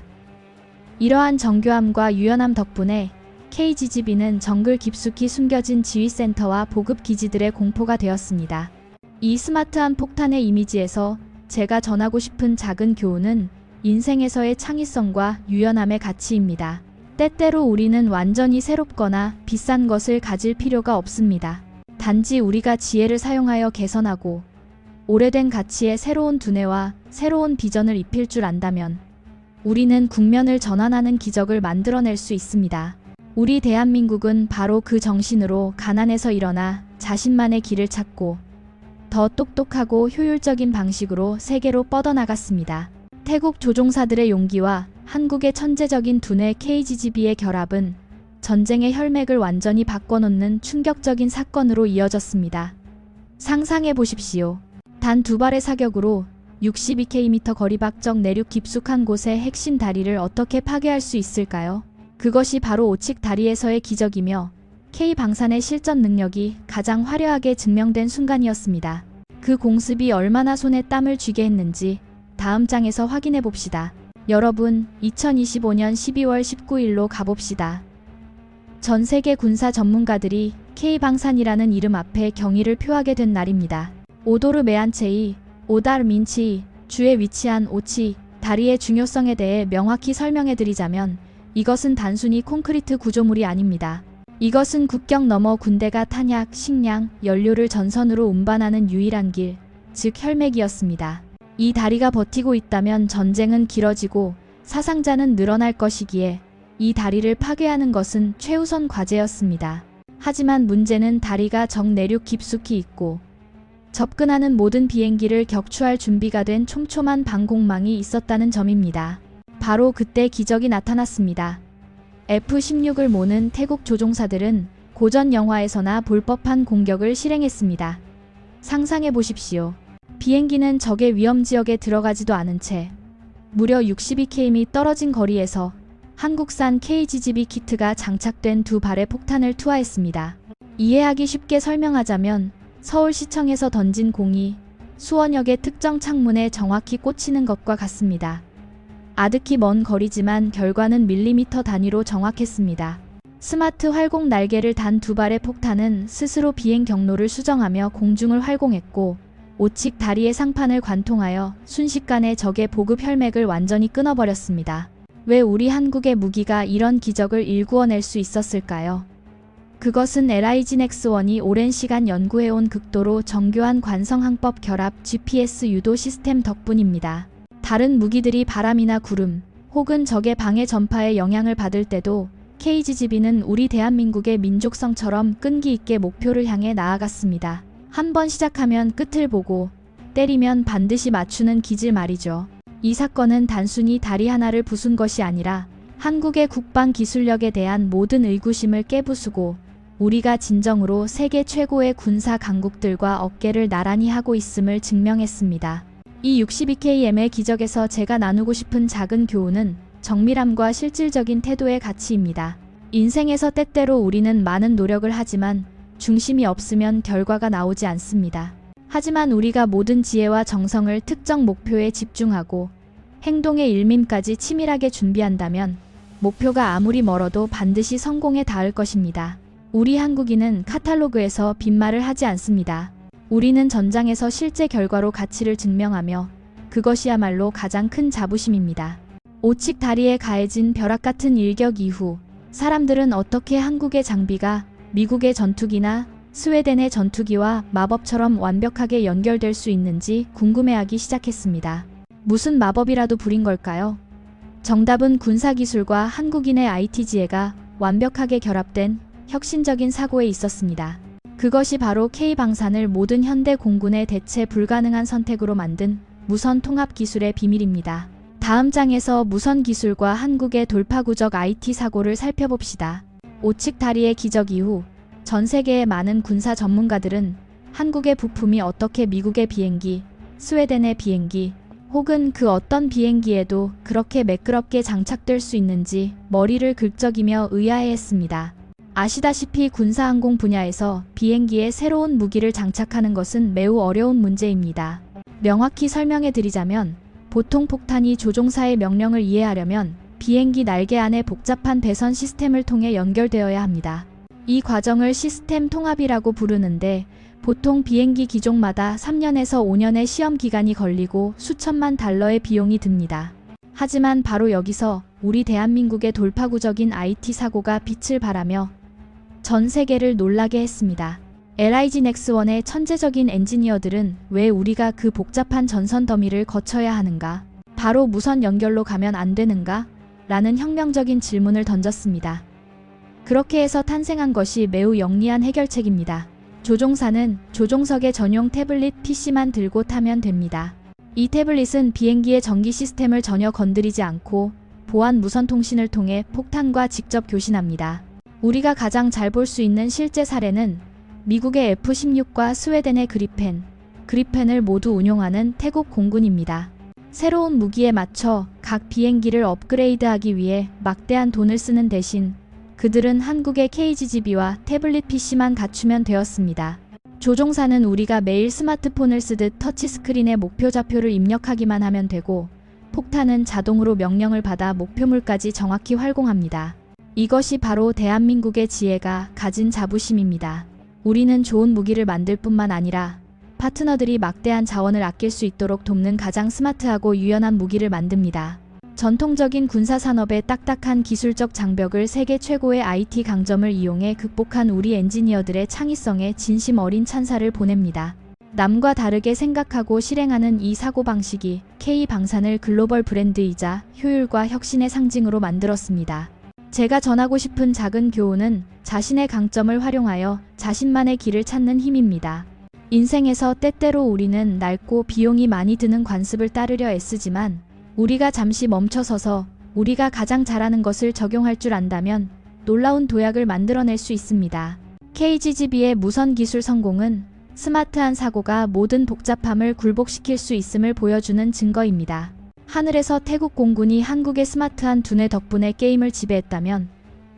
이러한 정교함과 유연함 덕분에 KGGB는 정글 깊숙이 숨겨진 지휘센터와 보급기지들의 공포가 되었습니다. 이 스마트한 폭탄의 이미지에서 제가 전하고 싶은 작은 교훈은 인생에서의 창의성과 유연함의 가치입니다. 때때로 우리는 완전히 새롭거나 비싼 것을 가질 필요가 없습니다. 단지 우리가 지혜를 사용하여 개선하고 오래된 가치에 새로운 두뇌와 새로운 비전을 입힐 줄 안다면 우리는 국면을 전환하는 기적을 만들어낼 수 있습니다. 우리 대한민국은 바로 그 정신으로 가난에서 일어나 자신만의 길을 찾고 더 똑똑하고 효율적인 방식으로 세계로 뻗어나갔습니다. 태국 조종사들의 용기와 한국의 천재적인 두뇌 KGGB의 결합은 전쟁의 혈맥을 완전히 바꿔놓는 충격적인 사건으로 이어졌습니다. 상상해 보십시오. 단 두 발의 사격으로 62km 거리 밖적 내륙 깊숙한 곳의 핵심 다리를 어떻게 파괴할 수 있을까요? 그것이 바로 오칙 다리에서의 기적이며 K방산의 실전 능력이 가장 화려하게 증명된 순간이었습니다. 그 공습이 얼마나 손에 땀을 쥐게 했는지 다음 장에서 확인해 봅시다. 여러분, 2025년 12월 19일로 가봅시다. 전 세계 군사 전문가들이 K방산이라는 이름 앞에 경의를 표하게 된 날입니다. 오도르 메안체이, 오달 민치, 주에 위치한 오치, 다리의 중요성에 대해 명확히 설명해드리자면 이것은 단순히 콘크리트 구조물이 아닙니다. 이것은 국경 너머 군대가 탄약, 식량, 연료를 전선으로 운반하는 유일한 길, 즉 혈맥이었습니다. 이 다리가 버티고 있다면 전쟁은 길어지고 사상자는 늘어날 것이기에 이 다리를 파괴하는 것은 최우선 과제였습니다. 하지만 문제는 다리가 정내륙 깊숙이 있고 접근하는 모든 비행기를 격추할 준비가 된 촘촘한 방공망이 있었다는 점입니다. 바로 그때 기적이 나타났습니다. F-16을 모는 태국 조종사들은 고전 영화에서나 볼 법한 공격을 실행했습니다. 상상해 보십시오. 비행기는 적의 위험지역에 들어가지도 않은 채 무려 62km이 떨어진 거리에서 한국산 KGB 키트가 장착된 두 발의 폭탄을 투하했습니다. 이해하기 쉽게 설명하자면 서울시청에서 던진 공이 수원역의 특정 창문에 정확히 꽂히는 것과 같습니다. 아득히 먼 거리지만 결과는 밀리미터 단위로 정확했습니다. 스마트 활공 날개를 단 두 발의 폭탄은 스스로 비행 경로를 수정하며 공중을 활공했고 오칙 다리의 상판을 관통하여 순식간에 적의 보급 혈맥을 완전히 끊어버렸습니다. 왜 우리 한국의 무기가 이런 기적을 일구어낼 수 있었을까요? 그것은 LIGN-X1이 오랜 시간 연구해온 극도로 정교한 관성항법 결합 GPS 유도 시스템 덕분입니다. 다른 무기들이 바람이나 구름 혹은 적의 방해 전파에 영향을 받을 때도 KGB는 우리 대한민국의 민족성처럼 끈기 있게 목표를 향해 나아갔습니다. 한번 시작하면 끝을 보고 때리면 반드시 맞추는 기질 말이죠. 이 사건은 단순히 다리 하나를 부순 것이 아니라 한국의 국방 기술력에 대한 모든 의구심을 깨부수고 우리가 진정으로 세계 최고의 군사 강국들과 어깨를 나란히 하고 있음을 증명했습니다. 이 62KM의 기적에서 제가 나누고 싶은 작은 교훈은 정밀함과 실질적인 태도의 가치입니다. 인생에서 때때로 우리는 많은 노력을 하지만 중심이 없으면 결과가 나오지 않습니다. 하지만 우리가 모든 지혜와 정성을 특정 목표에 집중하고 행동의 일밈까지 치밀하게 준비한다면 목표가 아무리 멀어도 반드시 성공에 닿을 것입니다. 우리 한국인은 카탈로그에서 빈말을 하지 않습니다. 우리는 전장에서 실제 결과로 가치를 증명하며 그것이야말로 가장 큰 자부심입니다. 오칙 다리에 가해진 벼락 같은 일격 이후 사람들은 어떻게 한국의 장비가 미국의 전투기나 스웨덴의 전투기와 마법처럼 완벽하게 연결될 수 있는지 궁금해하기 시작했습니다. 무슨 마법이라도 부린 걸까요? 정답은 군사기술과 한국인의 IT 지혜가 완벽하게 결합된 혁신적인 사고에 있었습니다. 그것이 바로 K방산을 모든 현대 공군의 대체 불가능한 선택으로 만든 무선 통합 기술의 비밀입니다. 다음 장에서 무선 기술과 한국의 돌파구적 IT 사고를 살펴봅시다. 오칙 다리의 기적 이후 전 세계의 많은 군사 전문가들은 한국의 부품이 어떻게 미국의 비행기, 스웨덴의 비행기, 혹은 그 어떤 비행기에도 그렇게 매끄럽게 장착될 수 있는지 머리를 긁적이며 의아해했습니다. 아시다시피 군사항공 분야에서 비행기에 새로운 무기를 장착하는 것은 매우 어려운 문제입니다. 명확히 설명해 드리자면 보통 폭탄이 조종사의 명령을 이해하려면 비행기 날개 안에 복잡한 배선 시스템을 통해 연결되어야 합니다. 이 과정을 시스템 통합이라고 부르는데 보통 비행기 기종마다 3년에서 5년의 시험 기간이 걸리고 수천만 달러의 비용이 듭니다. 하지만 바로 여기서 우리 대한민국의 돌파구적인 IT 사고가 빛을 발하며 전 세계를 놀라게 했습니다. LIGN-X1의 천재적인 엔지니어들은 왜 우리가 그 복잡한 전선 더미를 거쳐야 하는가? 바로 무선 연결로 가면 안 되는가? 라는 혁명적인 질문을 던졌습니다. 그렇게 해서 탄생한 것이 매우 영리한 해결책입니다. 조종사는 조종석의 전용 태블릿 PC만 들고 타면 됩니다. 이 태블릿은 비행기의 전기 시스템을 전혀 건드리지 않고 보안 무선 통신을 통해 폭탄과 직접 교신합니다. 우리가 가장 잘 볼 수 있는 실제 사례는 미국의 F-16과 스웨덴의 그리펜을 모두 운용하는 태국 공군입니다. 새로운 무기에 맞춰 각 비행기를 업그레이드하기 위해 막대한 돈을 쓰는 대신 그들은 한국의 KGB와 태블릿 PC만 갖추면 되었습니다. 조종사는 우리가 매일 스마트폰을 쓰듯 터치스크린에 목표 좌표를 입력하기만 하면 되고 폭탄은 자동으로 명령을 받아 목표물까지 정확히 활공합니다. 이것이 바로 대한민국의 지혜가 가진 자부심입니다. 우리는 좋은 무기를 만들 뿐만 아니라 파트너들이 막대한 자원을 아낄 수 있도록 돕는 가장 스마트하고 유연한 무기를 만듭니다. 전통적인 군사산업의 딱딱한 기술적 장벽을 세계 최고의 IT 강점을 이용해 극복한 우리 엔지니어들의 창의성에 진심 어린 찬사를 보냅니다. 남과 다르게 생각하고 실행하는 이 사고방식이 K방산을 글로벌 브랜드이자 효율과 혁신의 상징으로 만들었습니다. 제가 전하고 싶은 작은 교훈은 자신의 강점을 활용하여 자신만의 길을 찾는 힘입니다. 인생에서 때때로 우리는 낡고 비용이 많이 드는 관습을 따르려 애쓰지만 우리가 잠시 멈춰서서 우리가 가장 잘하는 것을 적용할 줄 안다면 놀라운 도약을 만들어낼 수 있습니다. KGGB의 무선 기술 성공은 스마트한 사고가 모든 복잡함을 굴복시킬 수 있음을 보여주는 증거입니다. 하늘에서 태국 공군이 한국의 스마트한 두뇌 덕분에 게임을 지배했다면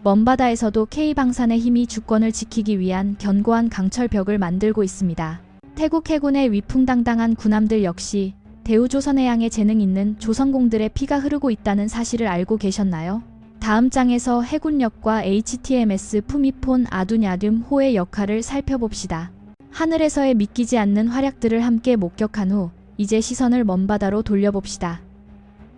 먼바다에서도 K방산의 힘이 주권을 지키기 위한 견고한 강철벽을 만들고 있습니다. 태국 해군의 위풍당당한 군함들 역시 대우조선해양에 재능 있는 조선공들의 피가 흐르고 있다는 사실을 알고 계셨나요? 다음 장에서 해군력과 HTMS 푸미폰 아두냐듐 호의 역할을 살펴봅시다. 하늘에서의 믿기지 않는 활약들을 함께 목격한 후 이제 시선을 먼바다로 돌려봅시다.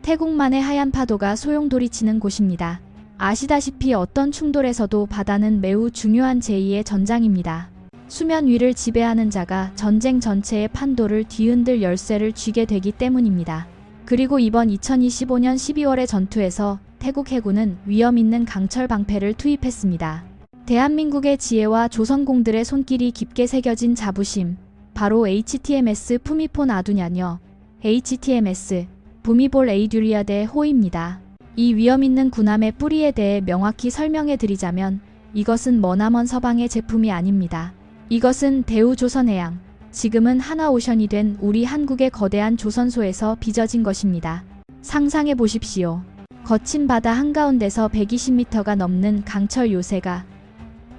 태국만의 하얀 파도가 소용돌이치는 곳입니다. 아시다시피 어떤 충돌에서도 바다는 매우 중요한 제2의 전장입니다. 수면 위를 지배하는 자가 전쟁 전체의 판도를 뒤흔들 열쇠를 쥐게 되기 때문입니다. 그리고 이번 2025년 12월의 전투에서 태국 해군은 위험 있는 강철 방패를 투입했습니다. 대한민국의 지혜와 조선공들의 손길이 깊게 새겨진 자부심, 바로 HTMS 푸미폰 아두냐녀, HTMS 부미볼 에이듀리아대 호입니다. 이 위험 있는 군함의 뿌리에 대해 명확히 설명해 드리자면 이것은 머나먼 서방의 제품이 아닙니다. 이것은 대우조선해양, 지금은 하나오션이 된 우리 한국의 거대한 조선소에서 빚어진 것입니다. 상상해 보십시오. 거친 바다 한가운데서 120m가 넘는 강철 요새가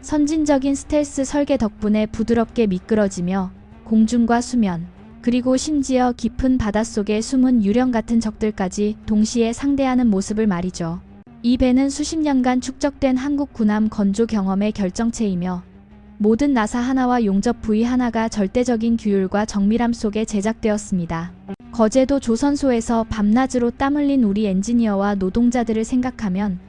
선진적인 스텔스 설계 덕분에 부드럽게 미끄러지며 공중과 수면, 그리고 심지어 깊은 바닷속에 숨은 유령 같은 적들까지 동시에 상대하는 모습을 말이죠. 이 배는 수십 년간 축적된 한국 군함 건조 경험의 결정체이며 모든 나사 하나와 용접 부위 하나가 절대적인 규율과 정밀함 속에 제작되었습니다. 거제도 조선소에서 밤낮으로 땀 흘린 우리 엔지니어와 노동자들을 생각하면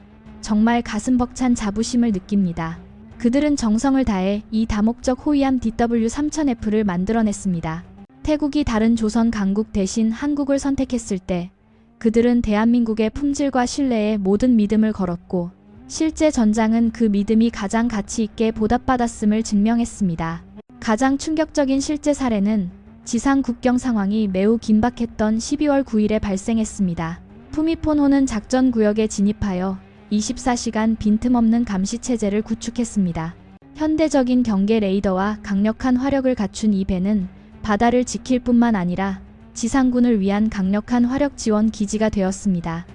정말 가슴 벅찬 자부심을 느낍니다. 그들은 정성을 다해 이 다목적 호위함 DW3000F를 만들어냈습니다. 태국이 다른 조선 강국 대신 한국을 선택했을 때 그들은 대한민국의 품질과 신뢰에 모든 믿음을 걸었고 실제 전장은 그 믿음이 가장 가치 있게 보답받았음을 증명했습니다. 가장 충격적인 실제 사례는 지상 국경 상황이 매우 긴박했던 12월 9일에 발생했습니다. 푸미폰호는 작전 구역에 진입하여 24시간 빈틈없는 감시 체제를 구축했습니다. 현대적인 경계 레이더와 강력한 화력을 갖춘 이 배는 바다를 지킬 뿐만 아니라 지상군을 위한 강력한 화력 지원 기지가 되었습니다.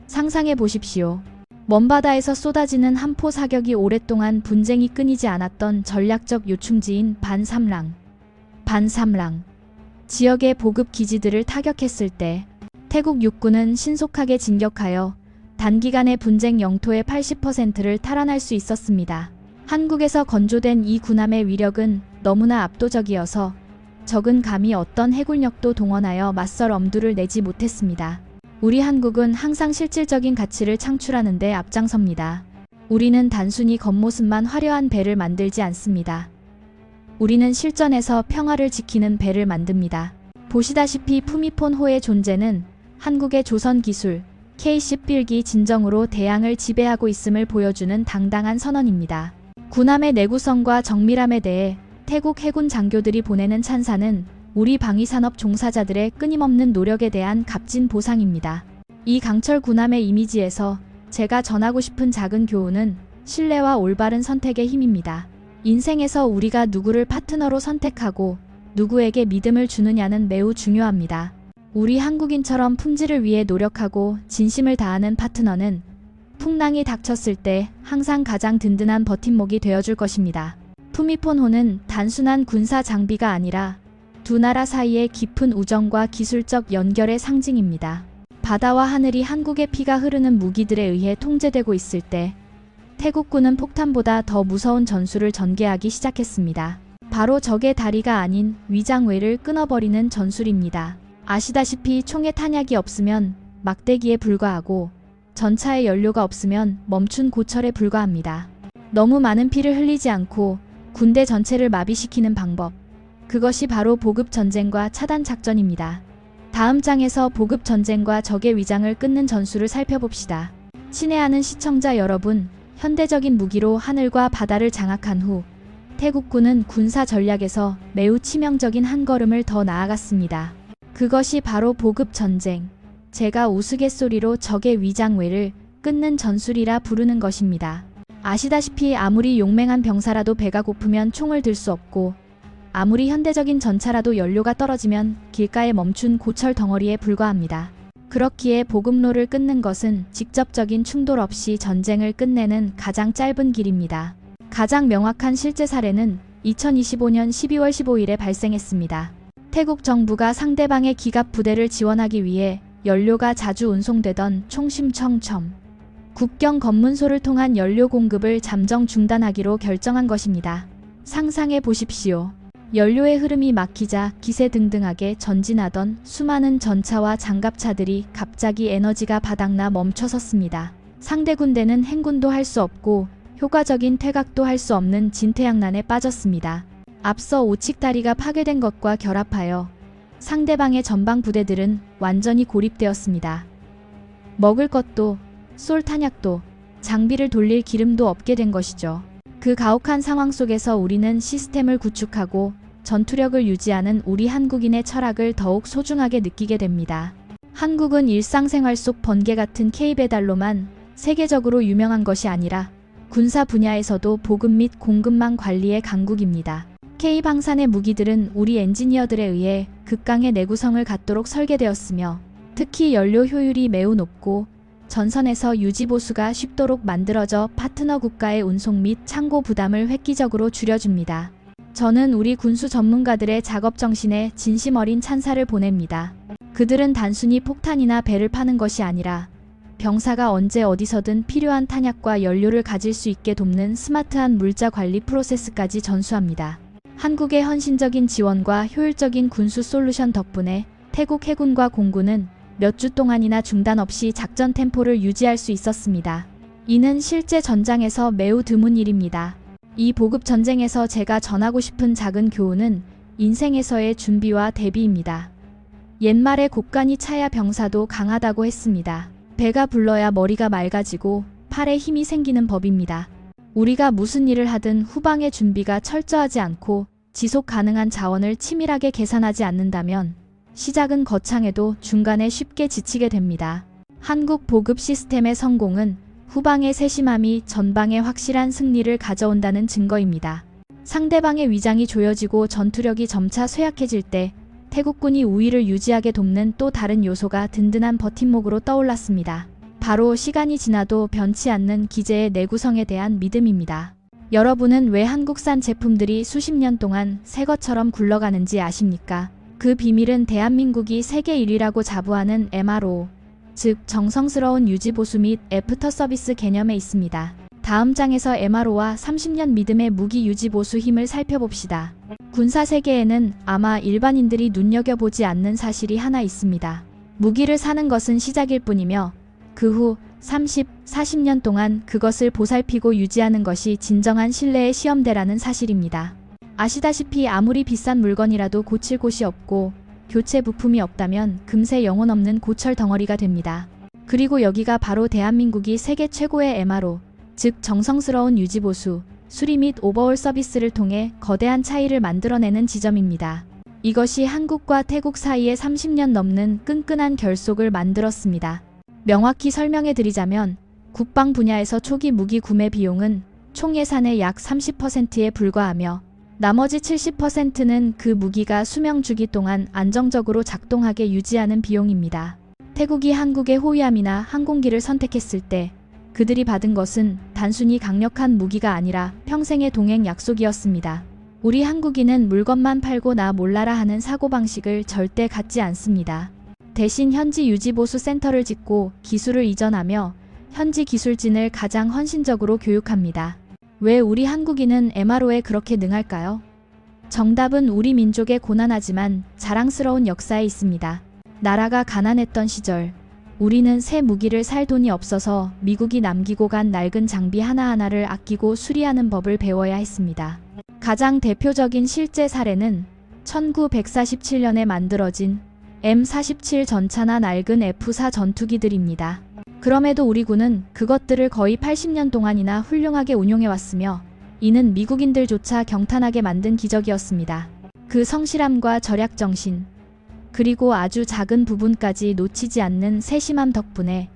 상상해 보십시오. 먼바다에서 쏟아지는 함포 사격이 오랫동안 분쟁이 끊이지 않았던 전략적 요충지인 반삼랑 지역의 보급 기지들을 타격했을 때 태국 육군은 신속하게 진격하여 단기간에 분쟁 영토의 80%를 탈환할 수 있었습니다. 한국에서 건조된 이 군함의 위력은 너무나 압도적이어서 적은 감히 어떤 해군력도 동원하여 맞설 엄두를 내지 못했습니다. 우리 한국은 항상 실질적인 가치를 창출하는 데 앞장섭니다. 우리는 단순히 겉모습만 화려한 배를 만들지 않습니다. 우리는 실전에서 평화를 지키는 배를 만듭니다. 보시다시피 푸미폰호의 존재는 한국의 조선 기술, K-11기 진정으로 대양을 지배하고 있음을 보여주는 당당한 선언입니다. 군함의 내구성과 정밀함에 대해 태국 해군 장교들이 보내는 찬사는 우리 방위산업 종사자들의 끊임없는 노력에 대한 값진 보상입니다. 이 강철 군함의 이미지에서 제가 전하고 싶은 작은 교훈은 신뢰와 올바른 선택의 힘입니다. 인생에서 우리가 누구를 파트너로 선택하고 누구에게 믿음을 주느냐는 매우 중요합니다. 우리 한국인처럼 품질을 위해 노력하고 진심을 다하는 파트너는 풍랑이 닥쳤을 때 항상 가장 든든한 버팀목이 되어줄 것입니다. 푸미폰호는 단순한 군사 장비가 아니라 두 나라 사이의 깊은 우정과 기술적 연결의 상징입니다. 바다와 하늘이 한국의 피가 흐르는 무기들에 의해 통제되고 있을 때 태국군은 폭탄보다 더 무서운 전술을 전개하기 시작했습니다. 바로 적의 다리가 아닌 위장외를 끊어버리는 전술입니다. 아시다시피 총에 탄약이 없으면 막대기에 불과하고 전차에 연료가 없으면 멈춘 고철에 불과합니다. 너무 많은 피를 흘리지 않고 군대 전체를 마비시키는 방법. 그것이 바로 보급전쟁과 차단작전입니다. 다음 장에서 보급전쟁과 적의 위장을 끊는 전술을 살펴봅시다. 친애하는 시청자 여러분, 현대적인 무기로 하늘과 바다를 장악한 후 태국군은 군사 전략에서 매우 치명적인 한 걸음을 더 나아갔습니다. 그것이 바로 보급 전쟁. 제가 우스갯소리로 적의 위장외를 끊는 전술이라 부르는 것입니다. 아시다시피 아무리 용맹한 병사라도 배가 고프면 총을 들 수 없고, 아무리 현대적인 전차라도 연료가 떨어지면 길가에 멈춘 고철 덩어리에 불과합니다. 그렇기에 보급로를 끊는 것은 직접적인 충돌 없이 전쟁을 끝내는 가장 짧은 길입니다. 가장 명확한 실제 사례는 2025년 12월 15일에 발생했습니다. 태국 정부가 상대방의 기갑 부대를 지원하기 위해 연료가 자주 운송되던 총심청첨 국경 검문소를 통한 연료 공급을 잠정 중단하기로 결정한 것입니다. 상상해 보십시오. 연료의 흐름이 막히자 기세등등하게 전진하던 수많은 전차와 장갑차들이 갑자기 에너지가 바닥나 멈춰섰습니다. 상대 군대는 행군도 할 수 없고 효과적인 퇴각도 할 수 없는 진퇴양난에 빠졌습니다. 앞서 오칙다리가 파괴된 것과 결합하여 상대방의 전방 부대들은 완전히 고립되었습니다. 먹을 것도, 쏠 탄약도, 장비를 돌릴 기름도 없게 된 것이죠. 그 가혹한 상황 속에서 우리는 시스템을 구축하고 전투력을 유지하는 우리 한국인의 철학을 더욱 소중하게 느끼게 됩니다. 한국은 일상생활 속 번개 같은 K배달로만 세계적으로 유명한 것이 아니라 군사 분야에서도 보급 및 공급망 관리의 강국입니다. K방산의 무기들은 우리 엔지니어들에 의해 극강의 내구성을 갖도록 설계되었으며, 특히 연료 효율이 매우 높고 전선에서 유지보수가 쉽도록 만들어져 파트너 국가의 운송 및 창고 부담을 획기적으로 줄여줍니다. 저는 우리 군수 전문가들의 작업 정신에 진심 어린 찬사를 보냅니다. 그들은 단순히 폭탄이나 배를 파는 것이 아니라 병사가 언제 어디서든 필요한 탄약과 연료를 가질 수 있게 돕는 스마트한 물자 관리 프로세스까지 전수합니다. 한국의 헌신적인 지원과 효율적인 군수 솔루션 덕분에 태국 해군과 공군은 몇 주 동안이나 중단 없이 작전 템포를 유지할 수 있었습니다. 이는 실제 전장에서 매우 드문 일입니다. 이 보급 전쟁에서 제가 전하고 싶은 작은 교훈은 인생에서의 준비와 대비입니다. 옛말에 곡간이 차야 병사도 강하다고 했습니다. 배가 불러야 머리가 맑아지고 팔에 힘이 생기는 법입니다. 우리가 무슨 일을 하든 후방의 준비가 철저하지 않고 지속 가능한 자원을 치밀하게 계산하지 않는다면 시작은 거창해도 중간에 쉽게 지치게 됩니다. 한국 보급 시스템의 성공은 후방의 세심함이 전방의 확실한 승리를 가져온다는 증거입니다. 상대방의 위장이 조여지고 전투력이 점차 쇠약해질 때 태국군이 우위를 유지하게 돕는 또 다른 요소가 든든한 버팀목으로 떠올랐습니다. 바로 시간이 지나도 변치 않는 기재의 내구성에 대한 믿음입니다. 여러분은 왜 한국산 제품들이 수십 년 동안 새 것처럼 굴러가는지 아십니까? 그 비밀은 대한민국이 세계 1위라고 자부하는 MRO, 즉 정성스러운 유지보수 및 애프터 서비스 개념에 있습니다. 다음 장에서 MRO와 30년 믿음의 무기 유지보수 힘을 살펴봅시다. 군사 세계에는 아마 일반인들이 눈여겨보지 않는 사실이 하나 있습니다. 무기를 사는 것은 시작일 뿐이며 그 후 30, 40년 동안 그것을 보살피고 유지하는 것이 진정한 신뢰의 시험대라는 사실입니다. 아시다시피 아무리 비싼 물건이라도 고칠 곳이 없고 교체 부품이 없다면 금세 영혼 없는 고철 덩어리가 됩니다. 그리고 여기가 바로 대한민국이 세계 최고의 MRO, 즉 정성스러운 유지보수, 수리 및 오버홀 서비스를 통해 거대한 차이를 만들어내는 지점입니다. 이것이 한국과 태국 사이에 30년 넘는 끈끈한 결속을 만들었습니다. 명확히 설명해 드리자면 국방 분야에서 초기 무기 구매 비용은 총 예산의 약 30%에 불과하며 나머지 70%는 그 무기가 수명 주기 동안 안정적으로 작동하게 유지하는 비용입니다. 태국이 한국의 호위함이나 항공기를 선택했을 때 그들이 받은 것은 단순히 강력한 무기가 아니라 평생의 동행 약속이었습니다. 우리 한국인은 물건만 팔고 나 몰라라 하는 사고방식을 절대 갖지 않습니다. 대신 현지 유지보수 센터를 짓고 기술을 이전하며 현지 기술진을 가장 헌신적으로 교육합니다. 왜 우리 한국인은 MRO에 그렇게 능할까요? 정답은 우리 민족의 고난하지만 자랑스러운 역사에 있습니다. 나라가 가난했던 시절, 우리는 새 무기를 살 돈이 없어서 미국이 남기고 간 낡은 장비 하나하나를 아끼고 수리하는 법을 배워야 했습니다. 가장 대표적인 실제 사례는 1947년에 만들어진 M47 전차나 낡은 F4 전투기들입니다. 그럼에도 우리 군은 그것들을 거의 80년 동안이나 훌륭하게 운용해왔으며 이는 미국인들조차 경탄하게 만든 기적이었습니다. 그 성실함과 절약정신, 그리고 아주 작은 부분까지 놓치지 않는 세심함 덕분에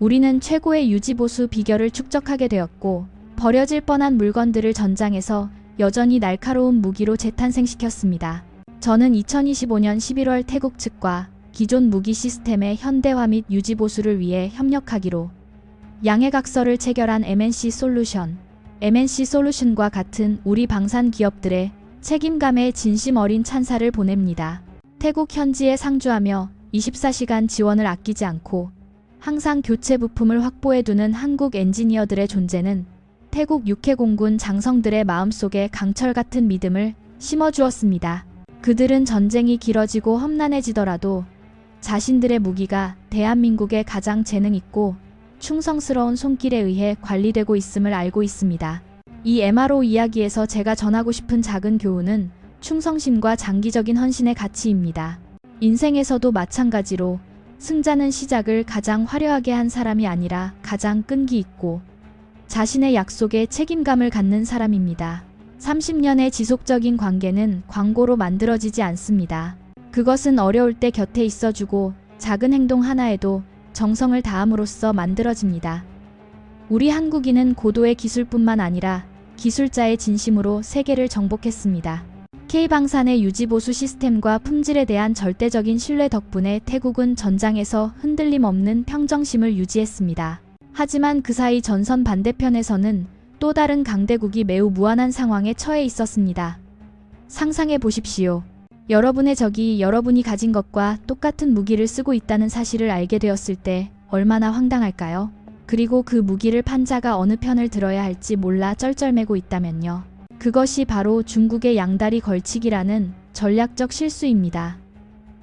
우리는 최고의 유지보수 비결을 축적하게 되었고 버려질 뻔한 물건들을 전장에서 여전히 날카로운 무기로 재탄생시켰습니다. 저는 2025년 11월 태국 측과 기존 무기 시스템의 현대화 및 유지보수를 위해 협력하기로 양해각서를 체결한 MNC 솔루션과 같은 우리 방산 기업들의 책임감에 진심 어린 찬사를 보냅니다. 태국 현지에 상주하며 24시간 지원을 아끼지 않고 항상 교체 부품을 확보해두는 한국 엔지니어들의 존재는 태국 육해공군 장성들의 마음속에 강철 같은 믿음을 심어주었습니다. 그들은 전쟁이 길어지고 험난해지더라도 자신들의 무기가 대한민국의 가장 재능있고 충성스러운 손길에 의해 관리되고 있음을 알고 있습니다. 이 MRO 이야기에서 제가 전하고 싶은 작은 교훈은 충성심과 장기적인 헌신의 가치입니다. 인생에서도 마찬가지로 승자는 시작을 가장 화려하게 한 사람이 아니라 가장 끈기 있고 자신의 약속에 책임감을 갖는 사람입니다. 30년의 지속적인 관계는 광고로 만들어지지 않습니다. 그것은 어려울 때 곁에 있어주고 작은 행동 하나에도 정성을 다함으로써 만들어집니다. 우리 한국인은 고도의 기술뿐만 아니라 기술자의 진심으로 세계를 정복했습니다. K방산의 유지보수 시스템과 품질에 대한 절대적인 신뢰 덕분에 태국은 전장에서 흔들림 없는 평정심을 유지했습니다. 하지만 그 사이 전선 반대편에서는 또 다른 강대국이 매우 무한한 상황에 처해 있었습니다. 상상해 보십시오. 여러분의 적이 여러분이 가진 것과 똑같은 무기를 쓰고 있다는 사실을 알게 되었을 때 얼마나 황당할까요? 그리고 그 무기를 판 자가 어느 편을 들어야 할지 몰라 쩔쩔매고 있다면요. 그것이 바로 중국의 양다리 걸치기라는 전략적 실수입니다.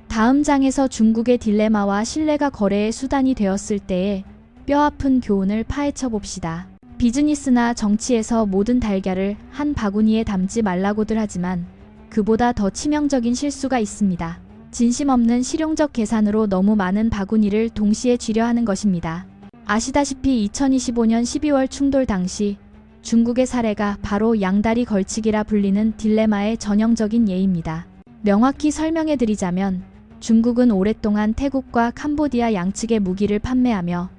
다음 장에서 중국의 딜레마와 신뢰가 거래의 수단이 되었을 때의 뼈아픈 교훈을 파헤쳐 봅시다. 비즈니스나 정치에서 모든 달걀을 한 바구니에 담지 말라고들 하지만 그보다 더 치명적인 실수가 있습니다. 진심 없는 실용적 계산으로 너무 많은 바구니를 동시에 쥐려 하는 것입니다. 아시다시피 2025년 12월 충돌 당시 중국의 사례가 바로 양다리 걸치기라 불리는 딜레마의 전형적인 예입니다. 명확히 설명해 드리자면 중국은 오랫동안 태국과 캄보디아 양측의 무기를 판매하며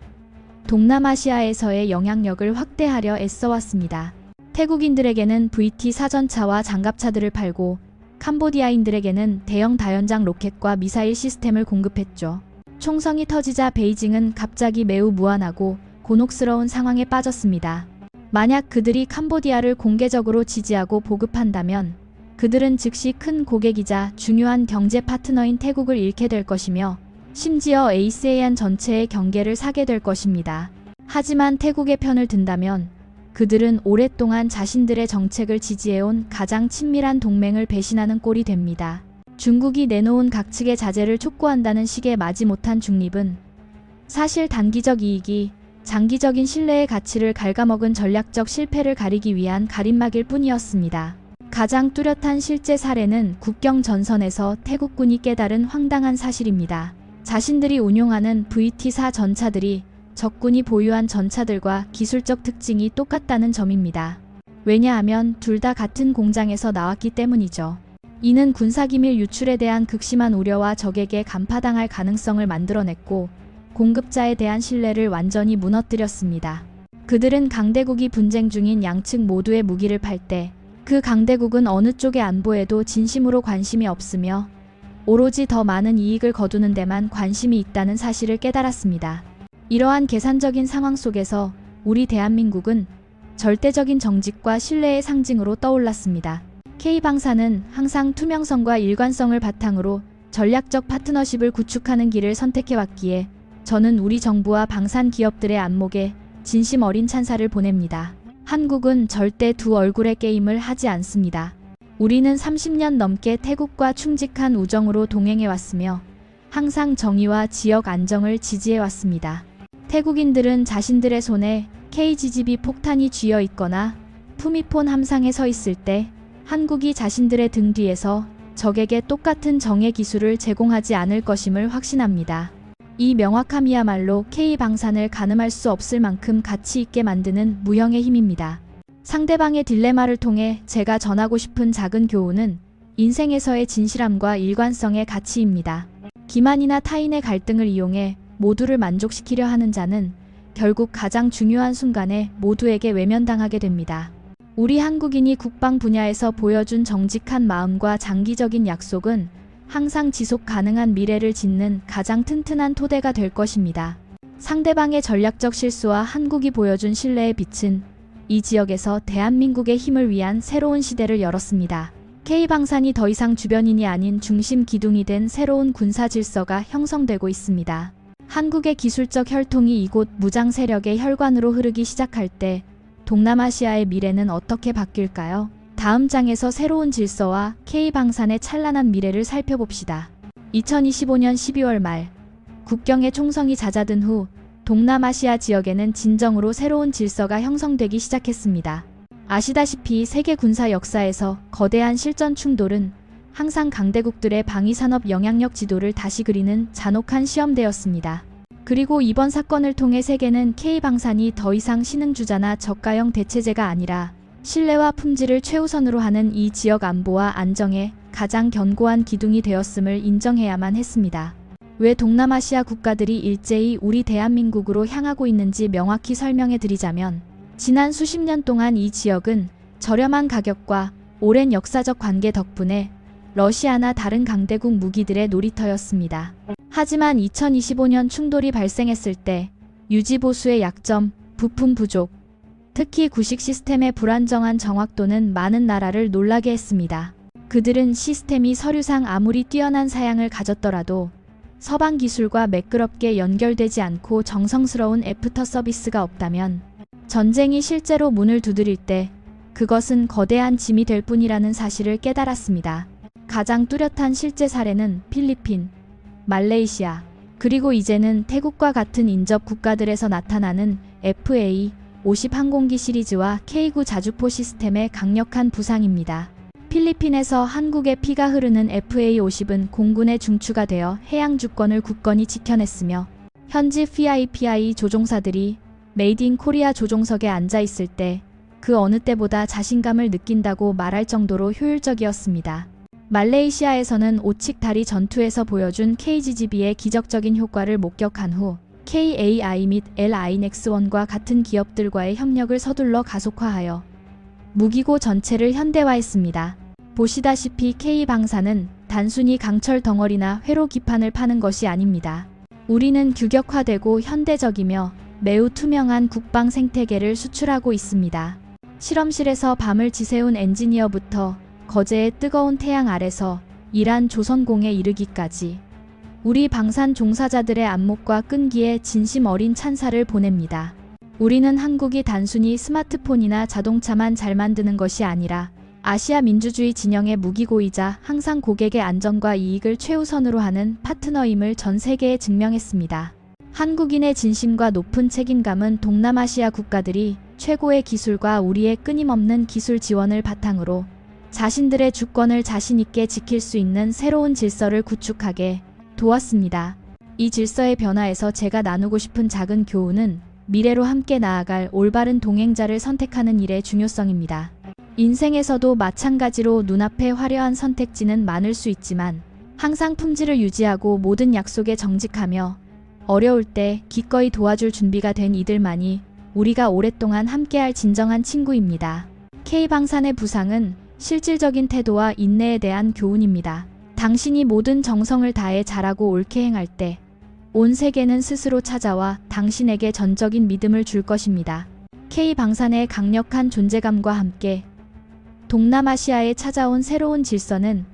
동남아시아에서의 영향력을 확대하려 애써왔습니다. 태국인들에게는 VT 사전차와 장갑차들을 팔고 캄보디아인들에게는 대형 다연장 로켓과 미사일 시스템을 공급했죠. 총성이 터지자 베이징은 갑자기 매우 무안하고 곤혹스러운 상황에 빠졌습니다. 만약 그들이 캄보디아를 공개적으로 지지하고 보급한다면 그들은 즉시 큰 고객이자 중요한 경제 파트너인 태국을 잃게 될 것이며 심지어 ASEAN 전체의 경계를 사게 될 것입니다. 하지만 태국의 편을 든다면 그들은 오랫동안 자신들의 정책을 지지해온 가장 친밀한 동맹을 배신하는 꼴이 됩니다. 중국이 내놓은 각측의 자제를 촉구한다는 식의 마지못한 중립은 사실 단기적 이익이 장기적인 신뢰의 가치를 갉아먹은 전략적 실패를 가리기 위한 가림막일 뿐이었습니다. 가장 뚜렷한 실제 사례는 국경 전선에서 태국군이 깨달은 황당한 사실입니다. 자신들이 운용하는 VT-4 전차들이 적군이 보유한 전차들과 기술적 특징이 똑같다는 점입니다. 왜냐하면 둘 다 같은 공장에서 나왔기 때문이죠. 이는 군사기밀 유출에 대한 극심한 우려와 적에게 간파당할 가능성을 만들어냈고 공급자에 대한 신뢰를 완전히 무너뜨렸습니다. 그들은 강대국이 분쟁 중인 양측 모두의 무기를 팔 때 그 강대국은 어느 쪽의 안보에도 진심으로 관심이 없으며 오로지 더 많은 이익을 거두는 데만 관심이 있다는 사실을 깨달았습니다. 이러한 계산적인 상황 속에서 우리 대한민국은 절대적인 정직과 신뢰의 상징으로 떠올랐습니다. K방산은 항상 투명성과 일관성을 바탕으로 전략적 파트너십을 구축하는 길을 선택해왔기에 저는 우리 정부와 방산 기업들의 안목에 진심 어린 찬사를 보냅니다. 한국은 절대 두 얼굴의 게임을 하지 않습니다. 우리는 30년 넘게 태국과 충직한 우정으로 동행해왔으며 항상 정의와 지역 안정을 지지해왔습니다. 태국인들은 자신들의 손에 KGB 폭탄이 쥐어 있거나 푸미폰 함상에 서 있을 때 한국이 자신들의 등 뒤에서 적에게 똑같은 정예 기술을 제공하지 않을 것임을 확신합니다. 이 명확함이야말로 K방산을 가늠할 수 없을 만큼 가치 있게 만드는 무형의 힘입니다. 상대방의 딜레마를 통해 제가 전하고 싶은 작은 교훈은 인생에서의 진실함과 일관성의 가치입니다. 기만이나 타인의 갈등을 이용해 모두를 만족시키려 하는 자는 결국 가장 중요한 순간에 모두에게 외면당하게 됩니다. 우리 한국인이 국방 분야에서 보여준 정직한 마음과 장기적인 약속은 항상 지속 가능한 미래를 짓는 가장 튼튼한 토대가 될 것입니다. 상대방의 전략적 실수와 한국이 보여준 신뢰의 빛은 이 지역에서 대한민국의 힘을 위한 새로운 시대를 열었습니다. K방산이 더 이상 주변인이 아닌 중심 기둥이 된 새로운 군사 질서가 형성되고 있습니다. 한국의 기술적 혈통이 이곳 무장 세력의 혈관으로 흐르기 시작할 때 동남아시아의 미래는 어떻게 바뀔까요? 다음 장에서 새로운 질서와 K방산의 찬란한 미래를 살펴봅시다. 2025년 12월 말 국경의 총성이 잦아든 후 동남아시아 지역에는 진정으로 새로운 질서가 형성되기 시작했습니다. 아시다시피 세계 군사 역사에서 거대한 실전 충돌은 항상 강대국들의 방위산업 영향력 지도를 다시 그리는 잔혹한 시험대였습니다. 그리고 이번 사건을 통해 세계는 K방산이 더 이상 신흥주자나 저가형 대체제가 아니라 신뢰와 품질을 최우선으로 하는 이 지역 안보와 안정의 가장 견고한 기둥이 되었음을 인정해야만 했습니다. 왜 동남아시아 국가들이 일제히 우리 대한민국으로 향하고 있는지 명확히 설명해 드리자면 지난 수십 년 동안 이 지역은 저렴한 가격과 오랜 역사적 관계 덕분에 러시아나 다른 강대국 무기들의 놀이터였습니다. 하지만 2025년 충돌이 발생했을 때 유지보수의 약점, 부품 부족, 특히 구식 시스템의 불안정한 정확도는 많은 나라를 놀라게 했습니다. 그들은 시스템이 서류상 아무리 뛰어난 사양을 가졌더라도 서방 기술과 매끄럽게 연결되지 않고 정성스러운 애프터 서비스가 없다면 전쟁이 실제로 문을 두드릴 때 그것은 거대한 짐이 될 뿐이라는 사실을 깨달았습니다. 가장 뚜렷한 실제 사례는 필리핀, 말레이시아, 그리고 이제는 태국과 같은 인접 국가들에서 나타나는 FA-50 항공기 시리즈와 K9 자주포 시스템의 강력한 부상입니다. 필리핀에서 한국의 피가 흐르는 FA-50은 공군의 중추가 되어 해양 주권을 굳건히 지켜냈으며 현지 VIPI 조종사들이 메이드 인 코리아 조종석에 앉아 있을 때 그 어느 때보다 자신감을 느낀다고 말할 정도로 효율적이었습니다. 말레이시아에서는 오칙 다리 전투에서 보여준 KGGB의 기적적인 효과를 목격한 후 KAI 및 LINX1과 같은 기업들과의 협력을 서둘러 가속화하여 무기고 전체를 현대화했습니다. 보시다시피 K방산은 단순히 강철 덩어리나 회로 기판을 파는 것이 아닙니다. 우리는 규격화되고 현대적이며 매우 투명한 국방 생태계를 수출하고 있습니다. 실험실에서 밤을 지새운 엔지니어부터 거제의 뜨거운 태양 아래서 일한 조선공에 이르기까지 우리 방산 종사자들의 안목과 끈기에 진심 어린 찬사를 보냅니다. 우리는 한국이 단순히 스마트폰이나 자동차만 잘 만드는 것이 아니라 아시아 민주주의 진영의 무기고이자 항상 고객의 안전과 이익을 최우선으로 하는 파트너임을 전 세계에 증명했습니다. 한국인의 진심과 높은 책임감은 동남아시아 국가들이 최고의 기술과 우리의 끊임없는 기술 지원을 바탕으로 자신들의 주권을 자신있게 지킬 수 있는 새로운 질서를 구축하게 도왔습니다. 이 질서의 변화에서 제가 나누고 싶은 작은 교훈은 미래로 함께 나아갈 올바른 동행자를 선택하는 일의 중요성입니다. 인생에서도 마찬가지로 눈앞에 화려한 선택지는 많을 수 있지만 항상 품질을 유지하고 모든 약속에 정직하며 어려울 때 기꺼이 도와줄 준비가 된 이들만이 우리가 오랫동안 함께할 진정한 친구입니다. K방산의 부상은 실질적인 태도와 인내에 대한 교훈입니다. 당신이 모든 정성을 다해 잘하고 옳게 행할 때 온 세계는 스스로 찾아와 당신에게 전적인 믿음을 줄 것입니다. K방산의 강력한 존재감과 함께 동남아시아에 찾아온 새로운 질서는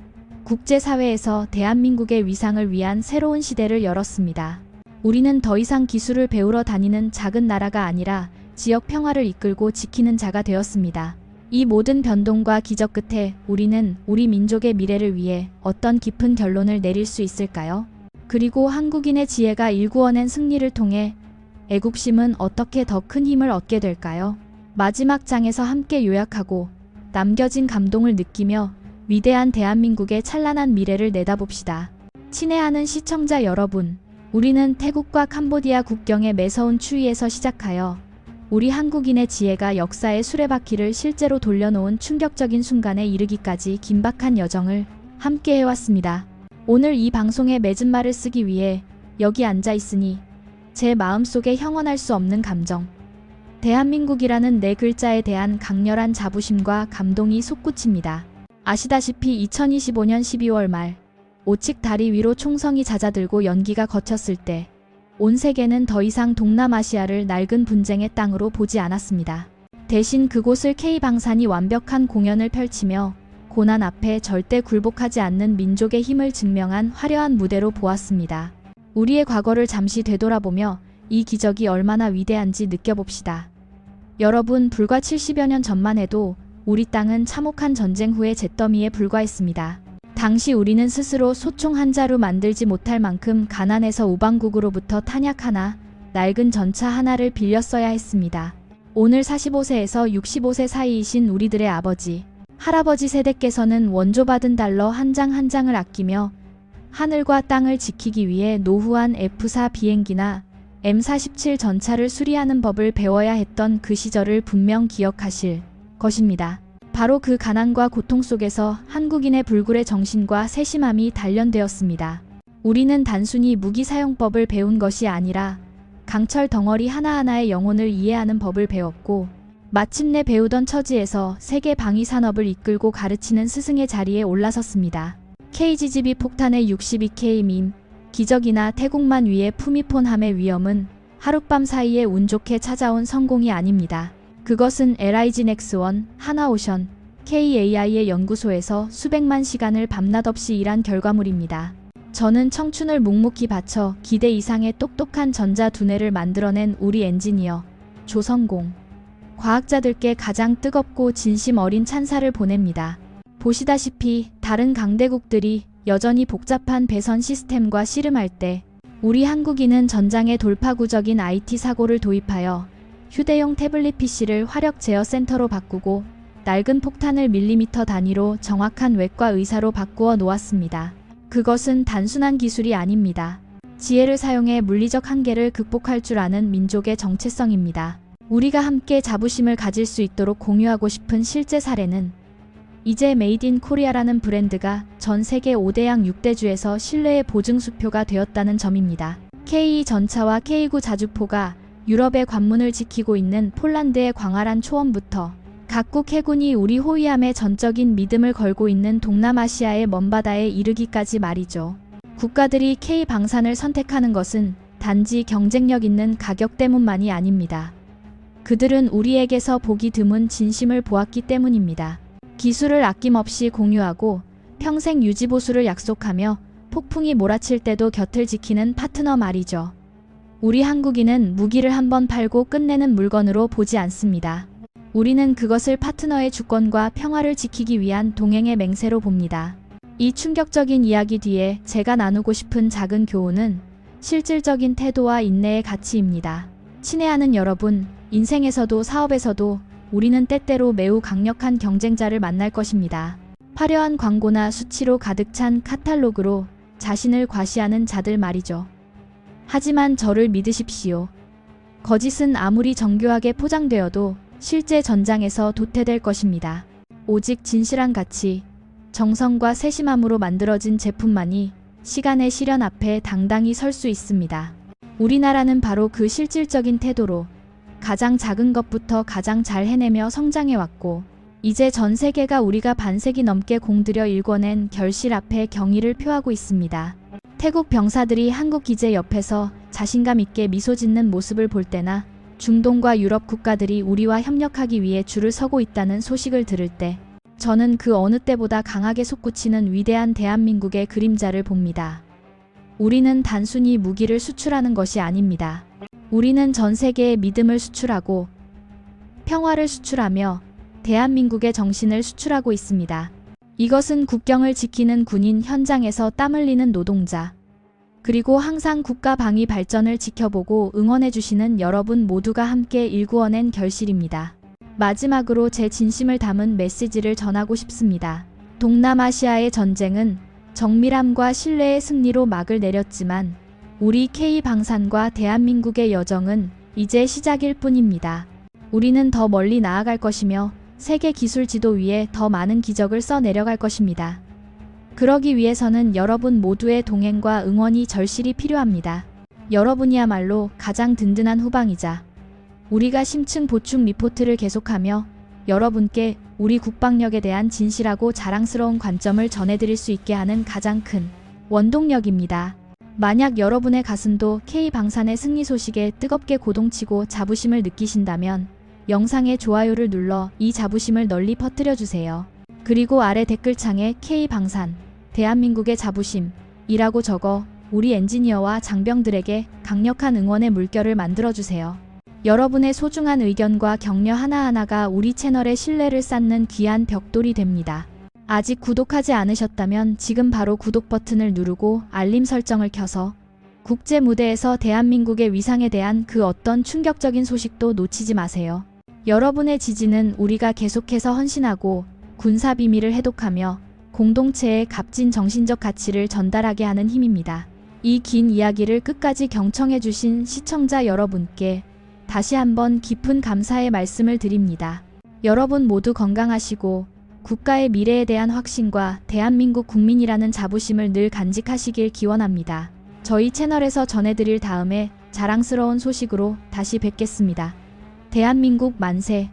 국제사회에서 대한민국의 위상을 위한 새로운 시대를 열었습니다. 우리는 더 이상 기술을 배우러 다니는 작은 나라가 아니라 지역 평화를 이끌고 지키는 자가 되었습니다. 이 모든 변동과 기적 끝에 우리는 우리 민족의 미래를 위해 어떤 깊은 결론을 내릴 수 있을까요? 그리고 한국인의 지혜가 일구어낸 승리를 통해 애국심은 어떻게 더 큰 힘을 얻게 될까요? 마지막 장에서 함께 요약하고 남겨진 감동을 느끼며 위대한 대한민국의 찬란한 미래를 내다봅시다. 친애하는 시청자 여러분, 우리는 태국과 캄보디아 국경의 매서운 추위에서 시작하여 우리 한국인의 지혜가 역사의 수레바퀴를 실제로 돌려놓은 충격적인 순간에 이르기까지 긴박한 여정을 함께 해왔습니다. 오늘 이 방송에 맺은 말을 쓰기 위해 여기 앉아 있으니 제 마음속에 형언할 수 없는 감정, 대한민국이라는 네 글자에 대한 강렬한 자부심과 감동이 솟구칩니다. 아시다시피 2025년 12월 말 오칙 다리 위로 총성이 잦아들고 연기가 거쳤을 때 온 세계는 더 이상 동남아시아를 낡은 분쟁의 땅으로 보지 않았습니다. 대신 그곳을 K방산이 완벽한 공연을 펼치며 고난 앞에 절대 굴복하지 않는 민족의 힘을 증명한 화려한 무대로 보았습니다. 우리의 과거를 잠시 되돌아보며 이 기적이 얼마나 위대한지 느껴봅시다. 여러분, 불과 70여 년 전만 해도 우리 땅은 참혹한 전쟁 후의 잿더미에 불과했습니다. 당시 우리는 스스로 소총 한 자루 만들지 못할 만큼 가난해서 우방국으로부터 탄약 하나, 낡은 전차 하나를 빌렸어야 했습니다. 오늘 45세에서 65세 사이이신 우리들의 아버지, 할아버지 세대께서는 원조받은 달러 한 장 한 장을 아끼며 하늘과 땅을 지키기 위해 노후한 F-4 비행기나 M-47 전차를 수리하는 법을 배워야 했던 그 시절을 분명 기억하실 것입니다. 바로 그 가난과 고통 속에서 한국인의 불굴의 정신과 세심함이 단련되었습니다. 우리는 단순히 무기 사용법을 배운 것이 아니라 강철 덩어리 하나하나의 영혼을 이해하는 법을 배웠고, 마침내 배우던 처지에서 세계 방위 산업을 이끌고 가르치는 스승의 자리에 올라섰습니다. KGB 폭탄의 62K 밈, 기적이나 태국만 위의 푸미폰함의 위험은 하룻밤 사이에 운 좋게 찾아온 성공이 아닙니다. 그것은 LIG 넥스1, 하나오션, KAI의 연구소에서 수백만 시간을 밤낮없이 일한 결과물입니다. 저는 청춘을 묵묵히 바쳐 기대 이상의 똑똑한 전자 두뇌를 만들어낸 우리 엔지니어, 조성공, 과학자들께 가장 뜨겁고 진심 어린 찬사를 보냅니다. 보시다시피 다른 강대국들이 여전히 복잡한 배선 시스템과 씨름할 때 우리 한국인은 전장에 돌파구적인 IT 사고를 도입하여 휴대용 태블릿 PC를 화력 제어 센터로 바꾸고 낡은 폭탄을 밀리미터 단위로 정확한 외과 의사로 바꾸어 놓았습니다. 그것은 단순한 기술이 아닙니다. 지혜를 사용해 물리적 한계를 극복할 줄 아는 민족의 정체성입니다. 우리가 함께 자부심을 가질 수 있도록 공유하고 싶은 실제 사례는 이제 메이드 인 코리아라는 브랜드가 전 세계 5대양 6대주에서 신뢰의 보증수표가 되었다는 점입니다. K2 전차와 K9 자주포가 유럽의 관문을 지키고 있는 폴란드의 광활한 초원부터 각국 해군이 우리 호위함에 전적인 믿음을 걸고 있는 동남아시아의 먼바다에 이르기까지 말이죠. 국가들이 K방산을 선택하는 것은 단지 경쟁력 있는 가격 때문만이 아닙니다. 그들은 우리에게서 보기 드문 진심을 보았기 때문입니다. 기술을 아낌없이 공유하고 평생 유지보수를 약속하며 폭풍이 몰아칠 때도 곁을 지키는 파트너 말이죠. 우리 한국인은 무기를 한번 팔고 끝내는 물건으로 보지 않습니다. 우리는 그것을 파트너의 주권과 평화를 지키기 위한 동행의 맹세로 봅니다. 이 충격적인 이야기 뒤에 제가 나누고 싶은 작은 교훈은 실질적인 태도와 인내의 가치입니다. 친애하는 여러분, 인생에서도 사업에서도 우리는 때때로 매우 강력한 경쟁자를 만날 것입니다. 화려한 광고나 수치로 가득 찬 카탈로그로 자신을 과시하는 자들 말이죠. 하지만 저를 믿으십시오. 거짓은 아무리 정교하게 포장되어도 실제 전장에서 도태될 것입니다. 오직 진실한 가치, 정성과 세심함으로 만들어진 제품만이 시간의 시련 앞에 당당히 설 수 있습니다. 우리나라는 바로 그 실질적인 태도로 가장 작은 것부터 가장 잘 해내며 성장해왔고, 이제 전 세계가 우리가 반세기 넘게 공들여 일궈낸 결실 앞에 경의를 표하고 있습니다. 태국 병사들이 한국 기재 옆에서 자신감 있게 미소 짓는 모습을 볼 때나 중동과 유럽 국가들이 우리와 협력하기 위해 줄을 서고 있다는 소식을 들을 때 저는 그 어느 때보다 강하게 솟구치는 위대한 대한민국의 그림자를 봅니다. 우리는 단순히 무기를 수출하는 것이 아닙니다. 우리는 전 세계에 믿음을 수출하고 평화를 수출하며 대한민국의 정신을 수출하고 있습니다. 이것은 국경을 지키는 군인, 현장에서 땀 흘리는 노동자, 그리고 항상 국가 방위 발전을 지켜보고 응원해주시는 여러분 모두가 함께 일구어낸 결실입니다. 마지막으로 제 진심을 담은 메시지를 전하고 싶습니다. 동남아시아의 전쟁은 정밀함과 신뢰의 승리로 막을 내렸지만 우리 K방산과 대한민국의 여정은 이제 시작일 뿐입니다. 우리는 더 멀리 나아갈 것이며 세계 기술 지도 위에 더 많은 기적을 써 내려갈 것입니다. 그러기 위해서는 여러분 모두의 동행과 응원이 절실히 필요합니다. 여러분이야말로 가장 든든한 후방이자 우리가 심층 보충 리포트를 계속하며 여러분께 우리 국방력에 대한 진실하고 자랑스러운 관점을 전해드릴 수 있게 하는 가장 큰 원동력입니다. 만약 여러분의 가슴도 K방산의 승리 소식에 뜨겁게 고동치고 자부심을 느끼신다면 영상의 좋아요를 눌러 이 자부심을 널리 퍼뜨려주세요. 그리고 아래 댓글창에 K방산, 대한민국의 자부심이라고 적어 우리 엔지니어와 장병들에게 강력한 응원의 물결을 만들어주세요. 여러분의 소중한 의견과 격려 하나하나가 우리 채널의 신뢰를 쌓는 귀한 벽돌이 됩니다. 아직 구독하지 않으셨다면 지금 바로 구독 버튼을 누르고 알림 설정을 켜서 국제 무대에서 대한민국의 위상에 대한 그 어떤 충격적인 소식도 놓치지 마세요. 여러분의 지지는 우리가 계속해서 헌신하고 군사 비밀을 해독하며 공동체의 값진 정신적 가치를 전달하게 하는 힘입니다. 이 긴 이야기를 끝까지 경청해주신 시청자 여러분께 다시 한번 깊은 감사의 말씀을 드립니다. 여러분 모두 건강하시고 국가의 미래에 대한 확신과 대한민국 국민이라는 자부심을 늘 간직하시길 기원합니다. 저희 채널에서 전해드릴 다음에 자랑스러운 소식으로 다시 뵙겠습니다. 대한민국 만세!